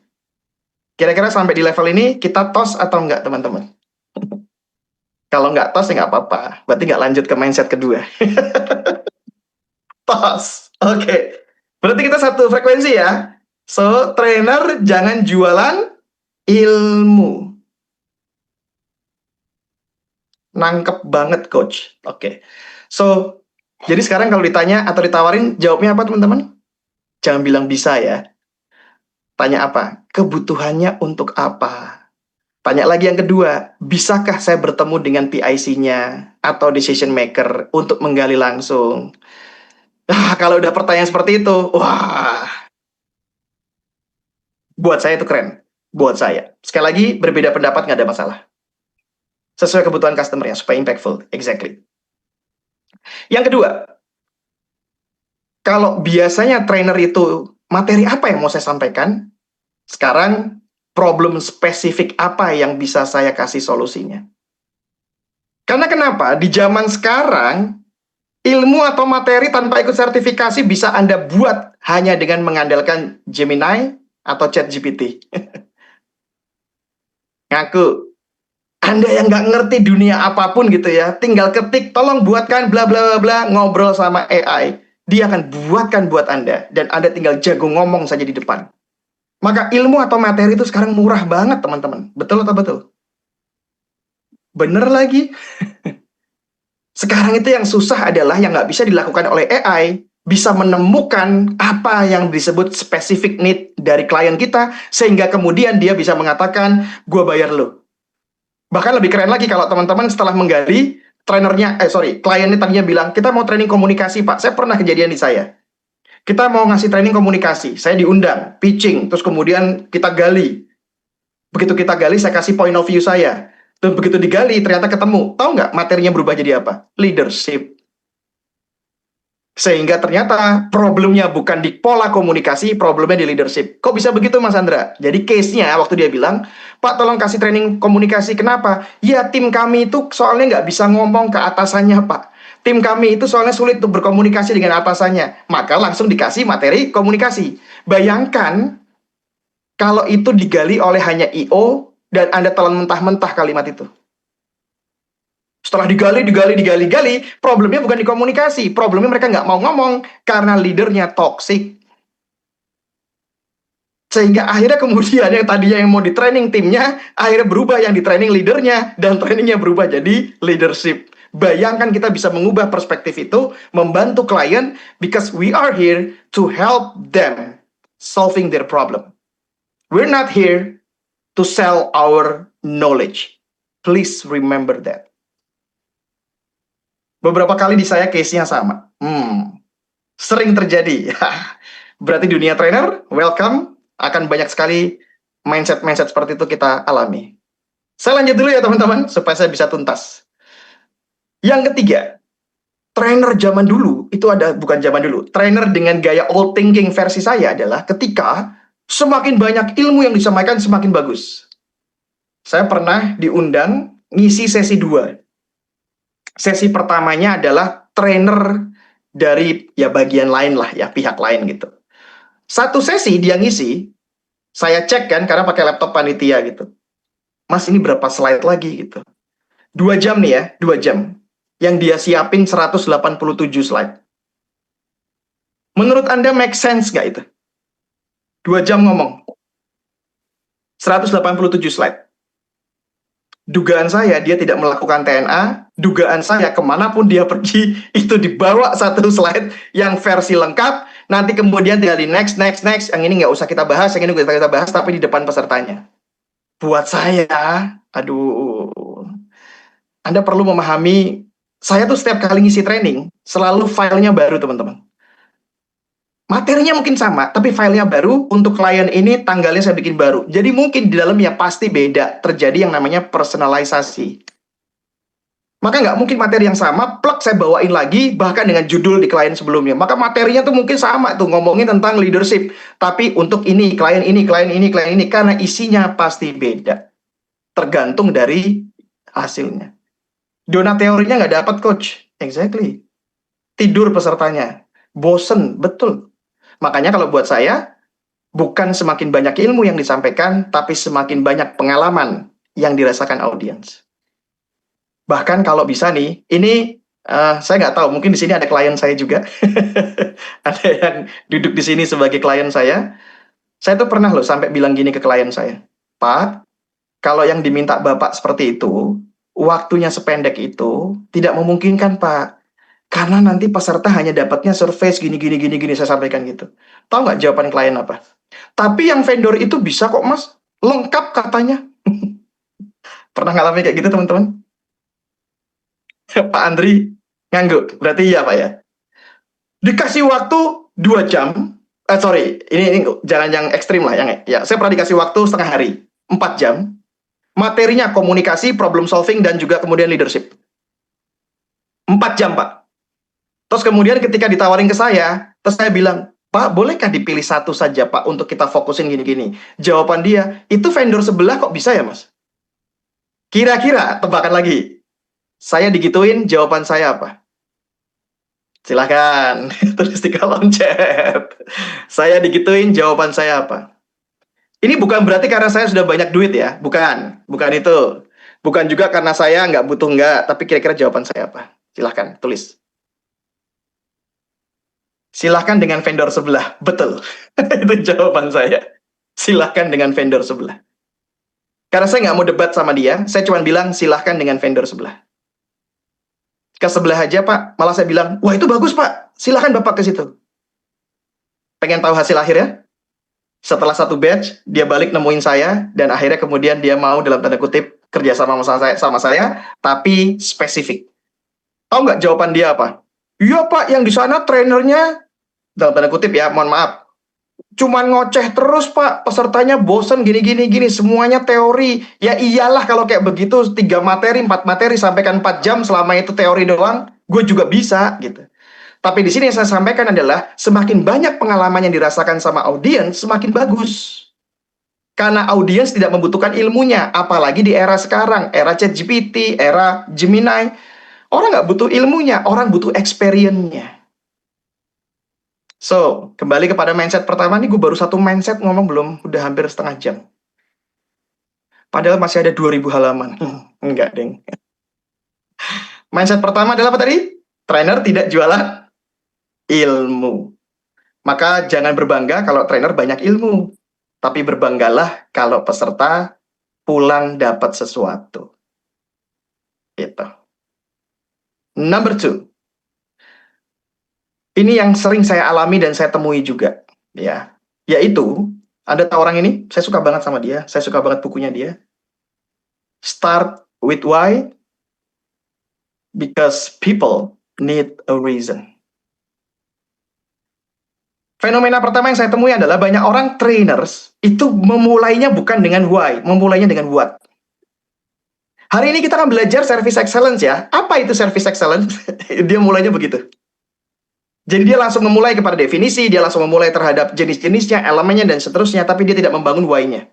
Kira-kira sampai di level ini, kita tos atau enggak, teman-teman? Kalau nggak tos, ya nggak apa-apa. Berarti nggak lanjut ke mindset kedua. Tos. Oke. Berarti kita satu frekuensi ya. So, trainer jangan jualan ilmu. Nangkep banget, coach. Oke. So, jadi sekarang kalau ditanya atau ditawarin, jawabnya apa, teman-teman? Jangan bilang bisa ya. Tanya apa? Kebutuhannya untuk apa? Tanya lagi yang kedua, bisakah saya bertemu dengan PIC-nya atau decision maker untuk menggali langsung? Kalau udah pertanyaan seperti itu, wah, buat saya itu keren. Buat saya. Sekali lagi, berbeda pendapat nggak ada masalah. Sesuai kebutuhan customer ya, supaya impactful. Exactly. Yang kedua, kalau biasanya trainer itu materi apa yang mau saya sampaikan, sekarang problem spesifik apa yang bisa saya kasih solusinya. Karena kenapa? Di zaman sekarang, ilmu atau materi tanpa ikut sertifikasi bisa Anda buat hanya dengan mengandalkan Gemini atau ChatGPT. Ngaku. Anda yang nggak ngerti dunia apapun gitu ya, tinggal ketik, tolong buatkan bla bla bla, ngobrol sama AI. Dia akan buatkan buat Anda, dan Anda tinggal jago ngomong saja di depan. Maka ilmu atau materi itu sekarang murah banget, teman-teman. Betul atau betul? Bener lagi. Sekarang itu yang susah adalah yang nggak bisa dilakukan oleh AI, bisa menemukan apa yang disebut specific need dari klien kita, sehingga kemudian dia bisa mengatakan, gue bayar lo. Bahkan lebih keren lagi kalau teman-teman setelah menggali, kliennya tadinya bilang, kita mau training komunikasi, Pak. Saya pernah kejadian di saya. Kita mau ngasih training komunikasi, saya diundang, pitching, terus kemudian kita gali. Begitu kita gali, saya kasih point of view saya. Dan begitu digali, ternyata ketemu. Tahu nggak materinya berubah jadi apa? Leadership. Sehingga ternyata problemnya bukan di pola komunikasi, problemnya di leadership. Kok bisa begitu, Mas Andra? Jadi case-nya waktu dia bilang, Pak tolong kasih training komunikasi, kenapa? Ya tim kami itu soalnya nggak bisa ngomong ke atasannya, Pak. Tim kami itu soalnya sulit untuk berkomunikasi dengan atasannya. Maka langsung dikasih materi komunikasi. Bayangkan kalau itu digali oleh hanya I.O. dan Anda telan mentah-mentah kalimat itu. Setelah digali, problemnya bukan di komunikasi. Problemnya mereka nggak mau ngomong karena leadernya toksik. Sehingga akhirnya kemudian yang tadinya yang mau di training timnya, akhirnya berubah yang di training leadernya, dan trainingnya berubah jadi leadership. Bayangkan kita bisa mengubah perspektif itu, membantu klien, because we are here to help them solving their problem. We're not here to sell our knowledge. Please remember that. Beberapa kali di saya case-nya sama. Sering terjadi. Berarti dunia trainer, welcome. Akan banyak sekali mindset-mindset seperti itu kita alami. Saya lanjut dulu ya teman-teman, supaya saya bisa tuntas. Yang ketiga, trainer zaman dulu, itu ada, bukan zaman dulu, trainer dengan gaya old thinking versi saya adalah ketika semakin banyak ilmu yang disampaikan, semakin bagus. Saya pernah diundang ngisi sesi 2. Sesi pertamanya adalah trainer dari ya bagian lain lah ya, pihak lain gitu. Satu sesi dia ngisi, saya cek kan karena pakai laptop panitia gitu. Mas ini berapa slide lagi gitu. 2 jam nih ya, 2 jam. Yang dia siapin 187 slide. Menurut Anda make sense nggak itu? 2 jam ngomong. 187 slide. Dugaan saya dia tidak melakukan TNA, dugaan saya kemanapun dia pergi itu dibawa satu slide yang versi lengkap, nanti kemudian tinggal di next, yang ini nggak usah kita bahas, yang ini kita bahas, tapi di depan pesertanya. Buat saya, aduh, Anda perlu memahami Saya tuh setiap kali ngisi training, selalu filenya baru, teman-teman. Materinya mungkin sama, tapi filenya baru, untuk klien ini tanggalnya saya bikin baru. Jadi mungkin di dalamnya pasti beda, terjadi yang namanya personalisasi. Maka nggak mungkin materi yang sama, plug saya bawain lagi, bahkan dengan judul di klien sebelumnya. Maka materinya tuh mungkin sama tuh, ngomongin tentang leadership. Tapi untuk ini, klien ini, klien ini, klien ini, karena isinya pasti beda. Tergantung dari hasilnya. Donat teorinya nggak dapat, coach. Exactly. Tidur pesertanya. Bosen, betul. Makanya kalau buat saya, bukan semakin banyak ilmu yang disampaikan, tapi semakin banyak pengalaman yang dirasakan audiens. Bahkan kalau bisa nih, ini saya nggak tahu, mungkin di sini ada klien saya juga. Ada yang duduk di sini sebagai klien saya. Saya tuh pernah loh sampai bilang gini ke klien saya, Pak, kalau yang diminta Bapak seperti itu, waktunya sependek itu tidak memungkinkan, Pak. Karena nanti peserta hanya dapatnya survei gini, saya sampaikan gitu. Tahu nggak jawaban klien apa? Tapi yang vendor itu bisa kok, Mas. Lengkap katanya. Pernah ngalamin kayak gitu, teman-teman? Pak Andri ngangguk, berarti iya Pak ya. Dikasih waktu 2 jam, ini jangan yang ekstrim lah, ya saya pernah dikasih waktu setengah hari, 4 jam, materinya komunikasi, problem solving, dan juga kemudian leadership. 4 jam Pak. Terus kemudian ketika ditawarin ke saya, terus saya bilang, Pak, bolehkah dipilih satu saja Pak untuk kita fokusin gini-gini? Jawaban dia, itu vendor sebelah kok bisa ya Mas? Kira-kira, tebakan lagi. Saya digituin, jawaban saya apa? Silahkan, tulis di kolom chat. Saya digituin, jawaban saya apa? Ini bukan berarti karena saya sudah banyak duit ya, bukan itu. Bukan juga karena saya nggak butuh tapi kira-kira jawaban saya apa? Silahkan, tulis. Silahkan dengan vendor sebelah, betul. Itu jawaban saya. Silahkan dengan vendor sebelah. Karena saya nggak mau debat sama dia, saya cuma bilang silahkan dengan vendor sebelah. Ke sebelah aja Pak, malah saya bilang, wah itu bagus Pak, silahkan Bapak ke situ. Pengen tahu hasil akhirnya? Setelah 1 batch, dia balik nemuin saya, dan akhirnya kemudian dia mau dalam tanda kutip kerja sama saya, tapi spesifik. Tahu nggak jawaban dia apa? Iya Pak, yang di sana trainernya, dalam tanda kutip ya, mohon maaf, cuman ngoceh terus Pak, pesertanya bosen gini, semuanya teori. Ya iyalah kalau kayak begitu, 3 materi, 4 materi, sampaikan 4 jam, selama itu teori doang, gue juga bisa gitu. Tapi di sini yang saya sampaikan adalah, semakin banyak pengalaman yang dirasakan sama audiens, semakin bagus. Karena audiens tidak membutuhkan ilmunya, apalagi di era sekarang, era ChatGPT, era Gemini. Orang nggak butuh ilmunya, orang butuh experience-nya. So, kembali kepada mindset pertama nih, gue baru 1 mindset ngomong belum, udah hampir setengah jam. Padahal masih ada 2000 halaman. Enggak, deng. Mindset pertama adalah apa tadi? Trainer tidak jualan ilmu. Maka jangan berbangga kalau trainer banyak ilmu. Tapi berbanggalah kalau peserta pulang dapat sesuatu. Gitu. Number 2. Ini yang sering saya alami dan saya temui juga, ya. Yaitu, Anda tahu orang ini? Saya suka banget sama dia, saya suka banget bukunya dia. Start with why, because people need a reason. Fenomena pertama yang saya temui adalah banyak orang trainers itu memulainya bukan dengan why, memulainya dengan what. Hari ini kita akan belajar service excellence ya. Apa itu service excellence? Dia mulainya begitu. Jadi dia langsung memulai kepada definisi, dia langsung memulai terhadap jenis-jenisnya, elemennya, dan seterusnya, tapi dia tidak membangun why-nya.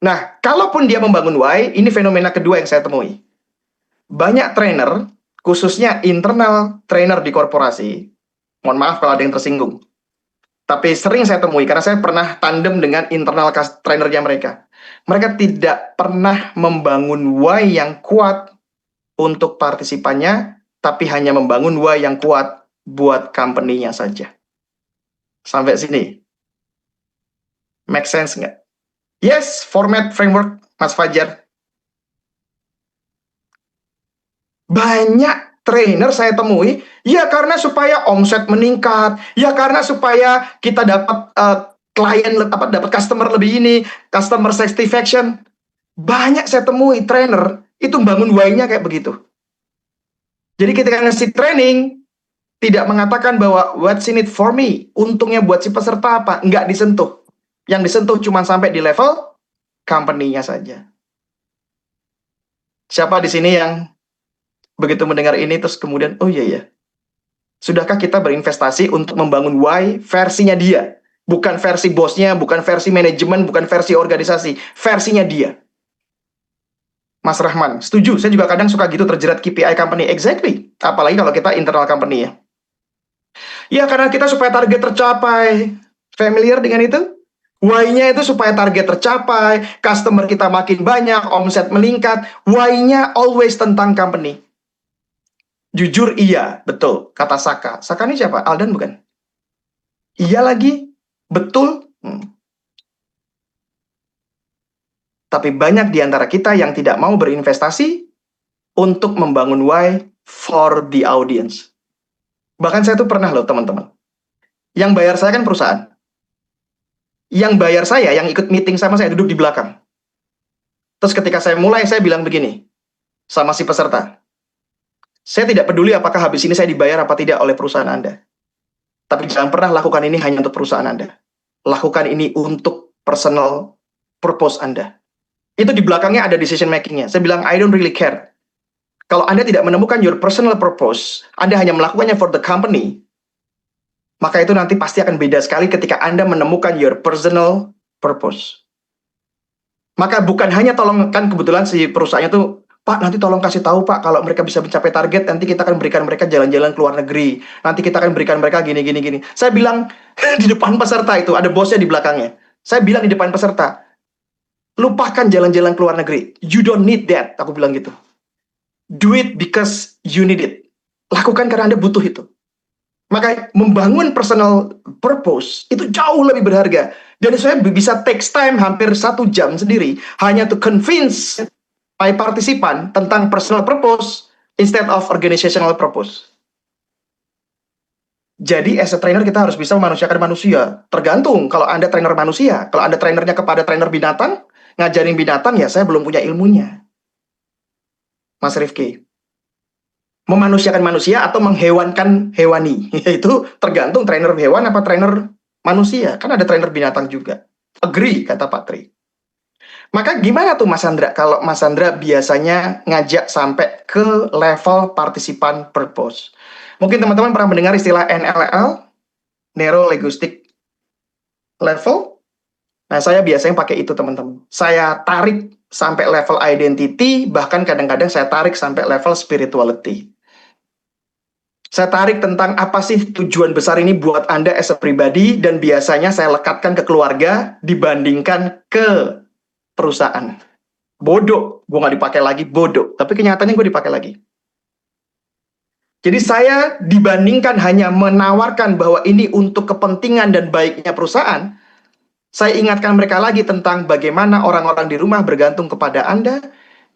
Nah, kalaupun dia membangun why, ini fenomena kedua yang saya temui. Banyak trainer, khususnya internal trainer di korporasi, mohon maaf kalau ada yang tersinggung, tapi sering saya temui, karena saya pernah tandem dengan internal trainernya mereka. Mereka tidak pernah membangun why yang kuat untuk partisipannya, tapi hanya membangun why yang kuat buat company-nya saja. Sampai sini. Make sense nggak? Yes, format framework, Mas Fajar. Banyak trainer saya temui, ya karena supaya omset meningkat, ya karena supaya kita dapat klien, dapat customer lebih ini, customer satisfaction. Banyak saya temui trainer itu bangun why-nya kayak begitu. Jadi ketika ngasih training, tidak mengatakan bahwa what's in it for me, untungnya buat si peserta apa, nggak disentuh. Yang disentuh cuma sampai di level company-nya saja. Siapa di sini yang begitu mendengar ini terus kemudian, oh iya ya, sudahkah kita berinvestasi untuk membangun why versinya dia? Bukan versi bosnya, bukan versi manajemen, bukan versi organisasi, versinya dia. Mas Rahman, setuju. Saya juga kadang suka gitu terjerat KPI company. Exactly. Apalagi kalau kita internal company ya. Ya karena kita supaya target tercapai. Familiar dengan itu? Why-nya itu supaya target tercapai, customer kita makin banyak, omset meningkat. Why-nya always tentang company. Jujur iya, betul. Kata Saka. Saka ini siapa? Aldan bukan? Iya lagi, betul. Tapi banyak di antara kita yang tidak mau berinvestasi untuk membangun why for the audience. Bahkan saya tuh pernah loh teman-teman. Yang bayar saya kan perusahaan. Yang bayar saya, yang ikut meeting sama saya duduk di belakang. Terus ketika saya mulai, saya bilang begini sama si peserta. Saya tidak peduli apakah habis ini saya dibayar apa tidak oleh perusahaan Anda. Tapi jangan pernah lakukan ini hanya untuk perusahaan Anda. Lakukan ini untuk personal purpose Anda. Itu di belakangnya ada decision making-nya. Saya bilang, I don't really care. Kalau Anda tidak menemukan your personal purpose, Anda hanya melakukannya for the company, maka itu nanti pasti akan beda sekali ketika Anda menemukan your personal purpose. Maka bukan hanya tolong, kan kebetulan si perusahaannya tuh, Pak nanti tolong kasih tahu Pak, kalau mereka bisa mencapai target, nanti kita akan berikan mereka jalan-jalan ke luar negeri, nanti kita akan berikan mereka gini. Saya bilang, di depan peserta itu, ada bosnya di belakangnya. Saya bilang di depan peserta, lupakan jalan-jalan ke luar negeri. You don't need that. Aku bilang gitu. Do it because you need it. Lakukan karena Anda butuh itu. Maka membangun personal purpose itu jauh lebih berharga. Dan saya bisa takes time hampir 1 jam sendiri hanya to convince my participant tentang personal purpose instead of organizational purpose. Jadi as a trainer kita harus bisa memanusiakan manusia. Tergantung kalau Anda trainer manusia. Kalau Anda trainernya kepada trainer binatang, ngajarin binatang ya saya belum punya ilmunya. Mas Rifki. Memanusiakan manusia atau menghewankan hewani. Itu tergantung trainer hewan apa trainer manusia. Kan ada trainer binatang juga. Agree, kata Pak Tri. Maka gimana tuh Mas Andra kalau Mas Andra biasanya ngajak sampai ke level partisipan purpose? Mungkin teman-teman pernah mendengar istilah NLL, Neuro Linguistic Level. Nah, saya biasanya pakai itu teman-teman. Saya tarik sampai level identity, bahkan kadang-kadang saya tarik sampai level spirituality. Saya tarik tentang apa sih tujuan besar ini buat Anda as a pribadi, dan biasanya saya lekatkan ke keluarga dibandingkan ke perusahaan. Bodoh, gue nggak dipakai lagi, bodoh. Tapi kenyataannya gue dipakai lagi. Jadi saya dibandingkan hanya menawarkan bahwa ini untuk kepentingan dan baiknya perusahaan, saya ingatkan mereka lagi tentang bagaimana orang-orang di rumah bergantung kepada Anda,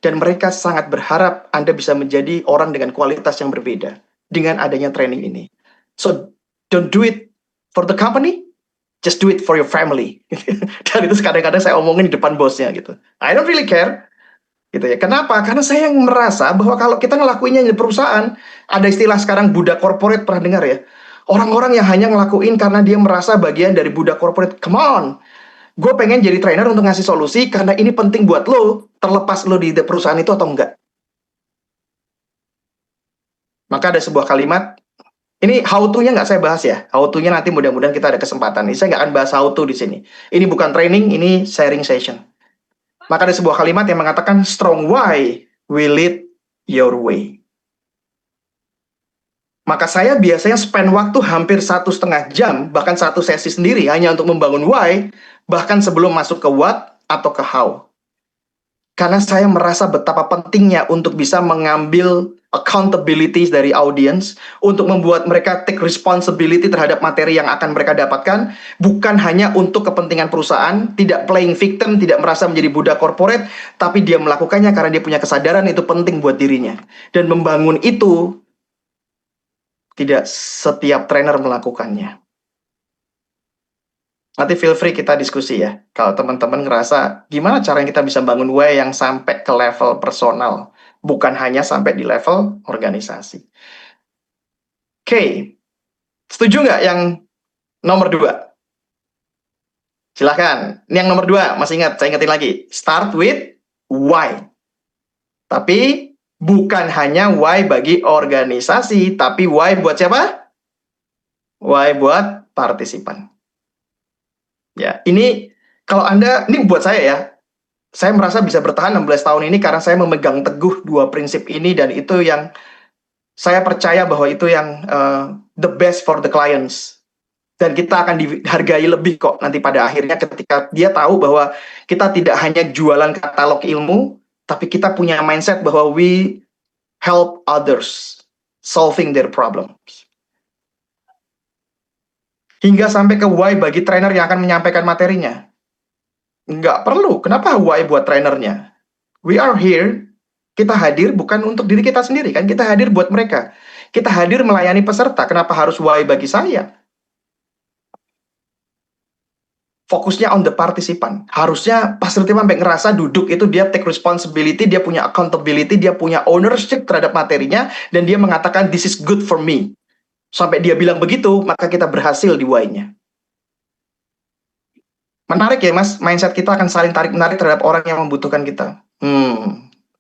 dan mereka sangat berharap Anda bisa menjadi orang dengan kualitas yang berbeda dengan adanya training ini. So, don't do it for the company, just do it for your family. Dan itu kadang-kadang saya omongin di depan bosnya gitu. I don't really care. Gitu ya. Kenapa? Karena saya yang merasa bahwa kalau kita ngelakuinnya di perusahaan, ada istilah sekarang budak corporate, pernah dengar ya? Orang-orang yang hanya ngelakuin karena dia merasa bagian dari budak corporate. Come on. Gue pengen jadi trainer untuk ngasih solusi karena ini penting buat lo, terlepas lo di perusahaan itu atau enggak. Maka ada sebuah kalimat, ini how to-nya nggak saya bahas ya. How to-nya nanti mudah-mudahan kita ada kesempatan. Saya nggak akan bahas how to di sini. Ini bukan training, ini sharing session. Maka ada sebuah kalimat yang mengatakan, strong why will lead your way. Maka saya biasanya spend waktu hampir 1,5 jam, bahkan 1 sesi sendiri hanya untuk membangun why, bahkan sebelum masuk ke what atau ke how. Karena saya merasa betapa pentingnya untuk bisa mengambil accountability dari audience, untuk membuat mereka take responsibility terhadap materi yang akan mereka dapatkan, bukan hanya untuk kepentingan perusahaan, tidak playing victim, tidak merasa menjadi budak corporate, tapi dia melakukannya karena dia punya kesadaran itu penting buat dirinya. Dan membangun itu, tidak setiap trainer melakukannya. Nanti feel free kita diskusi ya. Kalau teman-teman ngerasa gimana cara kita bisa bangun why yang sampai ke level personal. bukan hanya sampai di level organisasi. Oke, setuju nggak yang nomor 2? Silahkan. Ini yang nomor 2, masih ingat? Saya ingetin lagi. Start with why. Tapi bukan hanya why bagi organisasi, tapi why buat siapa? Why buat partisipan. Ya, ini kalau Anda, ini buat saya ya, saya merasa bisa bertahan 16 tahun ini karena saya memegang teguh 2 prinsip ini, dan itu yang saya percaya bahwa itu yang the best for the clients. Dan kita akan dihargai lebih kok nanti pada akhirnya ketika dia tahu bahwa kita tidak hanya jualan katalog ilmu, tapi kita punya mindset bahwa we help others solving their problems. Hingga sampai ke why bagi trainer yang akan menyampaikan materinya. Nggak perlu. Kenapa why buat trainernya? We are here, kita hadir bukan untuk diri kita sendiri kan, kita hadir buat mereka. Kita hadir melayani peserta, kenapa harus why bagi saya? Fokusnya on the partisipan. Harusnya partisipan sampai ngerasa duduk itu dia take responsibility, dia punya accountability, dia punya ownership terhadap materinya, dan dia mengatakan this is good for me. Sampai dia bilang begitu, maka kita berhasil di why-nya. Menarik ya mas, mindset kita akan saling tarik-menarik terhadap orang yang membutuhkan kita.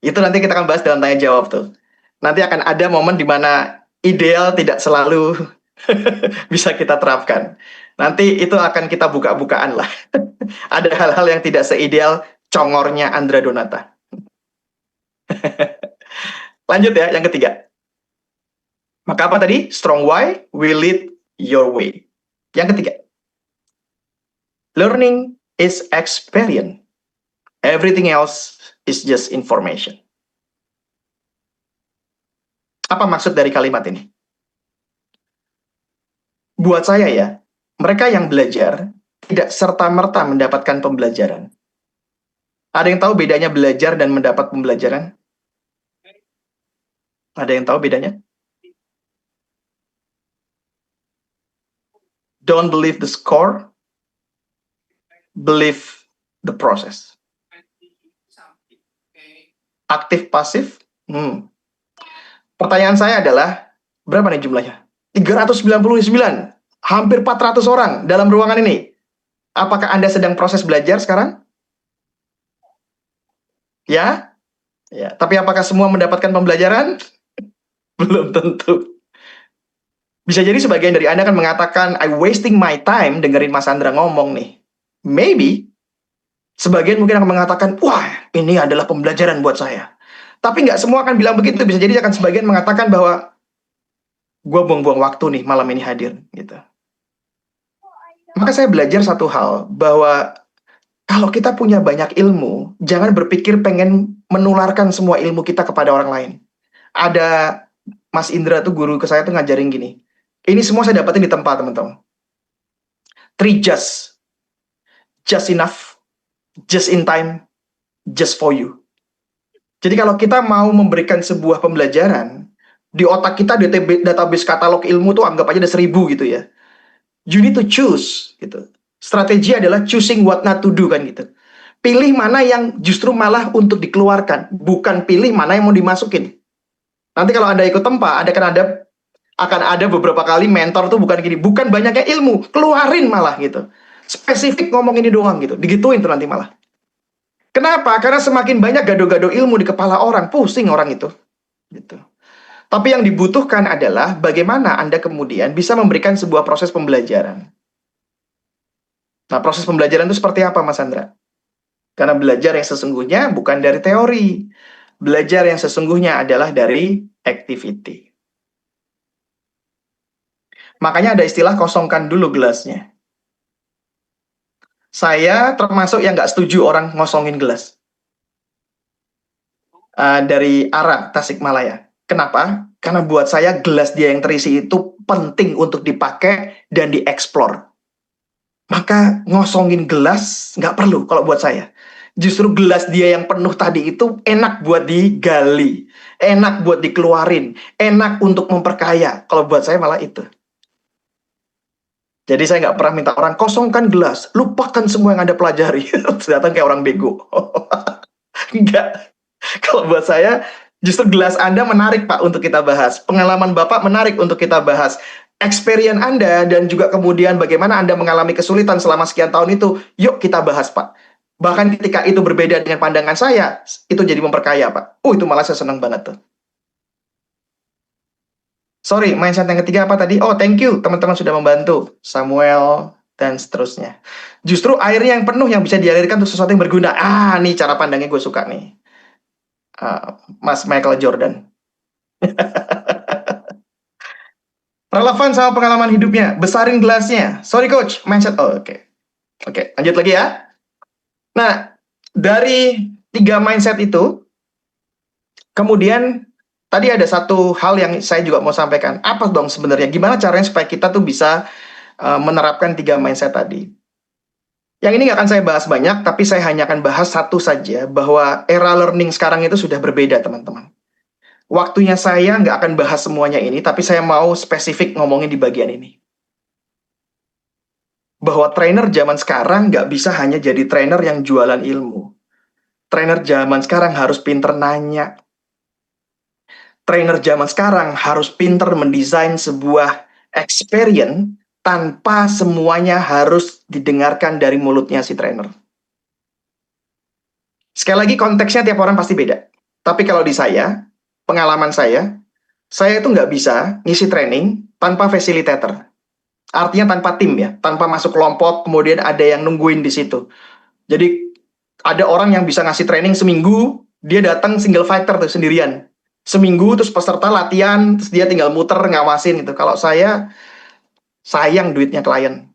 Itu nanti kita akan bahas dalam tanya jawab tuh. Nanti akan ada momen di mana ideal tidak selalu bisa kita terapkan. Nanti itu akan kita buka-bukaan lah. Ada hal-hal yang tidak seideal congornya Andra Donata. Lanjut ya, yang ketiga. Maka apa tadi? Strong why will lead your way. Yang ketiga. Learning is experience. Everything else is just information. Apa maksud dari kalimat ini? Buat saya ya, mereka yang belajar tidak serta-merta mendapatkan pembelajaran. Ada yang tahu bedanya belajar dan mendapat pembelajaran? Ada yang tahu bedanya? Don't believe the score, believe the process. Aktif pasif? Pertanyaan saya adalah, berapa nih jumlahnya? 399, hampir 400 orang dalam ruangan ini. Apakah Anda sedang proses belajar sekarang? Ya? Ya. Tapi apakah semua mendapatkan pembelajaran? Belum tentu. Bisa jadi sebagian dari Anda kan mengatakan, I wasting my time dengerin Mas Andra ngomong nih. Maybe. Sebagian mungkin akan mengatakan, wah ini adalah pembelajaran buat saya. Tapi nggak semua akan bilang begitu. Bisa jadi akan sebagian mengatakan bahwa gue buang-buang waktu nih malam ini hadir. Gitu. Maka saya belajar satu hal, bahwa kalau kita punya banyak ilmu, jangan berpikir pengen menularkan semua ilmu kita kepada orang lain. Ada Mas Indra tuh, guru ke saya tuh ngajarin gini. Ini semua saya dapatin di tempat, teman-teman. 3 just enough, just in time, just for you. Jadi kalau kita mau memberikan sebuah pembelajaran, di otak kita database katalog ilmu tuh anggap aja ada 1000 gitu ya. You need to choose gitu. Strategi adalah choosing what not to do kan gitu. Pilih mana yang justru malah untuk dikeluarkan, bukan pilih mana yang mau dimasukin. Nanti kalau Anda ikut tempat, akan ada beberapa kali mentor tuh bukan gini, bukan banyaknya ilmu, keluarin malah gitu. Spesifik ngomong ini doang gitu, digituin tuh nanti malah. Kenapa? Karena semakin banyak gado-gado ilmu di kepala orang, pusing orang itu. Gitu. Tapi yang dibutuhkan adalah bagaimana Anda kemudian bisa memberikan sebuah proses pembelajaran. Nah, proses pembelajaran itu seperti apa, Mas Andra? Karena belajar yang sesungguhnya bukan dari teori. Belajar yang sesungguhnya adalah dari activity. Makanya ada istilah kosongkan dulu gelasnya. Saya termasuk yang nggak setuju orang ngosongin gelas. Dari arah Tasikmalaya. Kenapa? Karena buat saya gelas dia yang terisi itu penting untuk dipakai dan dieksplor. Maka ngosongin gelas nggak perlu kalau buat saya. Justru gelas dia yang penuh tadi itu enak buat digali, enak buat dikeluarin, enak untuk memperkaya. Kalau buat saya malah itu. Jadi saya nggak pernah minta orang kosongkan gelas, lupakan semua yang Anda pelajari. Ternyata kayak orang bego. Enggak. Kalau buat saya, Justru gelas Anda menarik, Pak, untuk kita bahas. Pengalaman Bapak menarik untuk kita bahas. Experience Anda dan juga kemudian bagaimana Anda mengalami kesulitan selama sekian tahun itu, yuk kita bahas, Pak. Bahkan ketika itu berbeda dengan pandangan saya, itu jadi memperkaya, Pak. Itu malah saya senang banget tuh. Sorry, mindset yang ketiga apa tadi? Thank you, teman-teman sudah membantu. Samuel, dan seterusnya. Justru airnya yang penuh yang bisa dialirkan untuk sesuatu yang berguna. Nih cara pandangnya gue suka nih. Mas Michael Jordan. Relevan sama pengalaman hidupnya. Besarin gelasnya. Sorry coach, mindset. Oke, lanjut lagi ya. Nah, dari 3 mindset itu, kemudian tadi ada satu hal yang saya juga mau sampaikan. Apa dong sebenarnya? Gimana caranya supaya kita tuh bisa menerapkan 3 mindset tadi? Yang ini nggak akan saya bahas banyak, tapi saya hanya akan bahas satu saja, bahwa era learning sekarang itu sudah berbeda, teman-teman. Waktunya saya nggak akan bahas semuanya ini, tapi saya mau spesifik ngomongin di bagian ini. Bahwa trainer zaman sekarang nggak bisa hanya jadi trainer yang jualan ilmu. Trainer zaman sekarang harus pinter nanya. Trainer zaman sekarang harus pinter mendesain sebuah experience tanpa semuanya harus didengarkan dari mulutnya si trainer. Sekali lagi konteksnya tiap orang pasti beda. Tapi kalau di saya, pengalaman saya itu nggak bisa ngisi training tanpa facilitator. Artinya tanpa tim ya, tanpa masuk kelompok, kemudian ada yang nungguin di situ. Jadi ada orang yang bisa ngasih training seminggu, dia datang single fighter tuh sendirian. Seminggu terus peserta latihan, terus dia tinggal muter ngawasin gitu. Kalau saya sayang duitnya klien.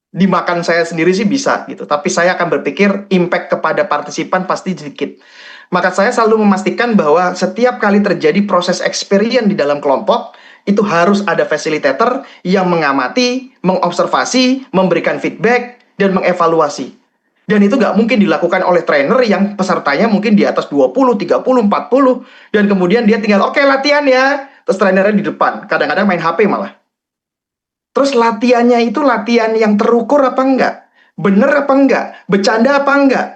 Dimakan saya sendiri sih bisa gitu, tapi saya akan berpikir impact kepada partisipan pasti sedikit. Maka saya selalu memastikan bahwa setiap kali terjadi proses experience di dalam kelompok, itu harus ada facilitator yang mengamati, mengobservasi, memberikan feedback, dan mengevaluasi. Dan itu nggak mungkin dilakukan oleh trainer yang pesertanya mungkin di atas 20, 30, 40, dan kemudian dia tinggal, oke, latihan ya, terus trainernya di depan, kadang-kadang main HP malah. Terus latihannya itu latihan yang terukur apa enggak? Bener apa enggak? Bercanda apa enggak?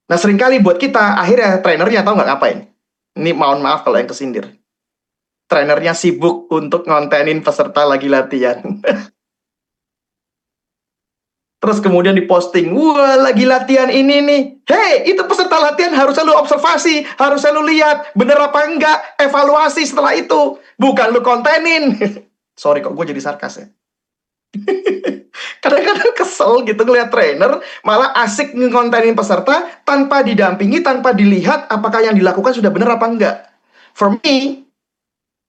Nah seringkali buat kita, akhirnya trainernya tahu nggak ngapain? Ini mohon maaf kalau yang kesindir. Trainernya sibuk untuk ngontenin peserta lagi latihan. Terus kemudian diposting, wah lagi latihan ini nih. Hey, itu peserta latihan harus selalu observasi, harus selalu lihat, bener apa enggak, evaluasi setelah itu. Bukan lu kontenin. Sorry kok gue jadi sarkas ya. Kadang-kadang kesel gitu ngeliat trainer malah asik ngekontenin peserta tanpa didampingi, tanpa dilihat apakah yang dilakukan sudah benar apa enggak. For me,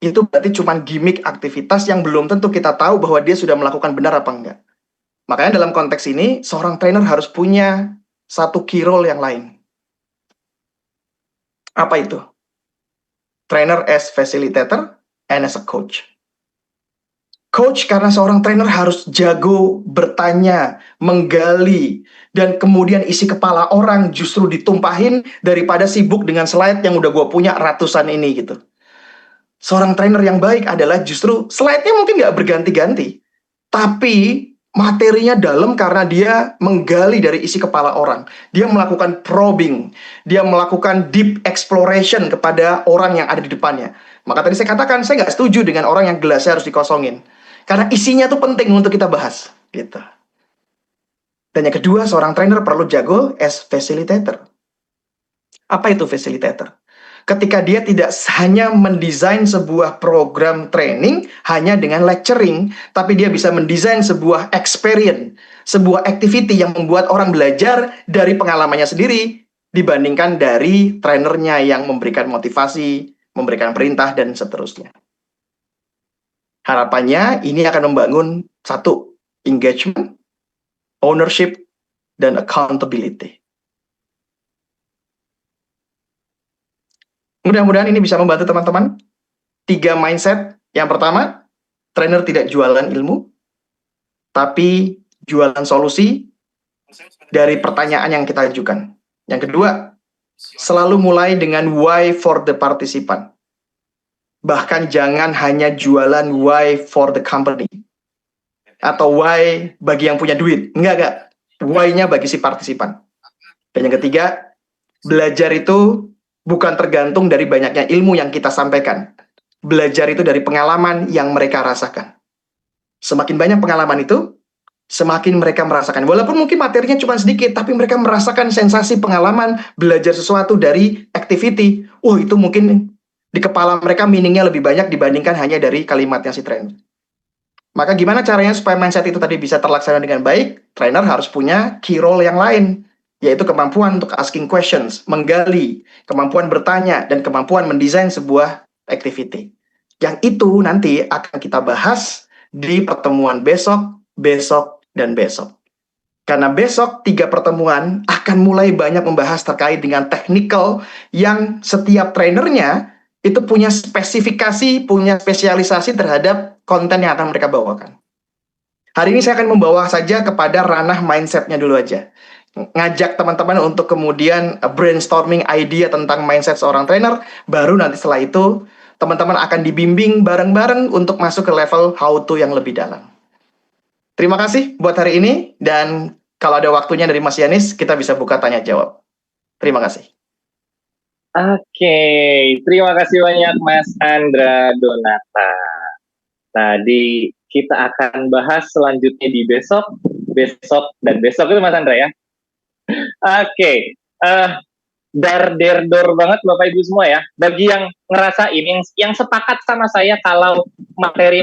itu berarti cuma gimmick aktivitas yang belum tentu kita tahu bahwa dia sudah melakukan benar apa enggak. Makanya dalam konteks ini, seorang trainer harus punya satu key role yang lain. Apa itu? Trainer as facilitator and as a coach. Coach karena seorang trainer harus jago bertanya, menggali, dan kemudian isi kepala orang justru ditumpahin daripada sibuk dengan slide yang udah gue punya ratusan ini gitu. Seorang trainer yang baik adalah justru slide-nya mungkin nggak berganti-ganti, tapi materinya dalam karena dia menggali dari isi kepala orang. Dia melakukan probing, dia melakukan deep exploration kepada orang yang ada di depannya. Maka tadi saya katakan, saya nggak setuju dengan orang yang gelasnya harus dikosongin. Karena isinya tuh penting untuk kita bahas, gitu. Dan yang kedua, seorang trainer perlu jago as facilitator. Apa itu facilitator? Ketika dia tidak hanya mendesain sebuah program training hanya dengan lecturing, tapi dia bisa mendesain sebuah experience, sebuah activity yang membuat orang belajar dari pengalamannya sendiri dibandingkan dari trainernya yang memberikan motivasi, memberikan perintah, dan seterusnya. Harapannya ini akan membangun satu, engagement, ownership, dan accountability. Mudah-mudahan ini bisa membantu teman-teman. 3 mindset. Yang pertama, trainer tidak jualan ilmu, tapi jualan solusi dari pertanyaan yang kita ajukan. Yang kedua, selalu mulai dengan why for the participant. Bahkan jangan hanya jualan why for the company. Atau why bagi yang punya duit. Enggak. Why-nya bagi si partisipan. Dan yang ketiga, belajar itu bukan tergantung dari banyaknya ilmu yang kita sampaikan. Belajar itu dari pengalaman yang mereka rasakan. Semakin banyak pengalaman itu, semakin mereka merasakan. Walaupun mungkin materinya cuma sedikit, tapi mereka merasakan sensasi pengalaman belajar sesuatu dari activity. Itu mungkin di kepala mereka meaningnya lebih banyak dibandingkan hanya dari kalimatnya si trainer. Maka gimana caranya supaya mindset itu tadi bisa terlaksana dengan baik? Trainer harus punya key role yang lain, yaitu kemampuan untuk asking questions, menggali, kemampuan bertanya, dan kemampuan mendesain sebuah activity. Yang itu nanti akan kita bahas di pertemuan besok, dan besok. Karena besok 3 pertemuan akan mulai banyak membahas terkait dengan technical yang setiap trainernya itu punya spesifikasi, punya spesialisasi terhadap konten yang akan mereka bawakan. Hari ini saya akan membawa saja kepada ranah mindsetnya dulu aja. Ngajak teman-teman untuk kemudian brainstorming idea tentang mindset seorang trainer, baru nanti setelah itu teman-teman akan dibimbing bareng-bareng untuk masuk ke level how to yang lebih dalam. Terima kasih buat hari ini, dan kalau ada waktunya dari Mas Yanis, kita bisa buka tanya jawab. Terima kasih. Oke, terima kasih banyak Mas Andra Donata. Tadi kita akan bahas selanjutnya di besok, dan besok itu Mas Andra ya. Oke, dar-der-dor banget Bapak Ibu semua ya. Bagi yang ngerasain, yang sepakat sama saya kalau materi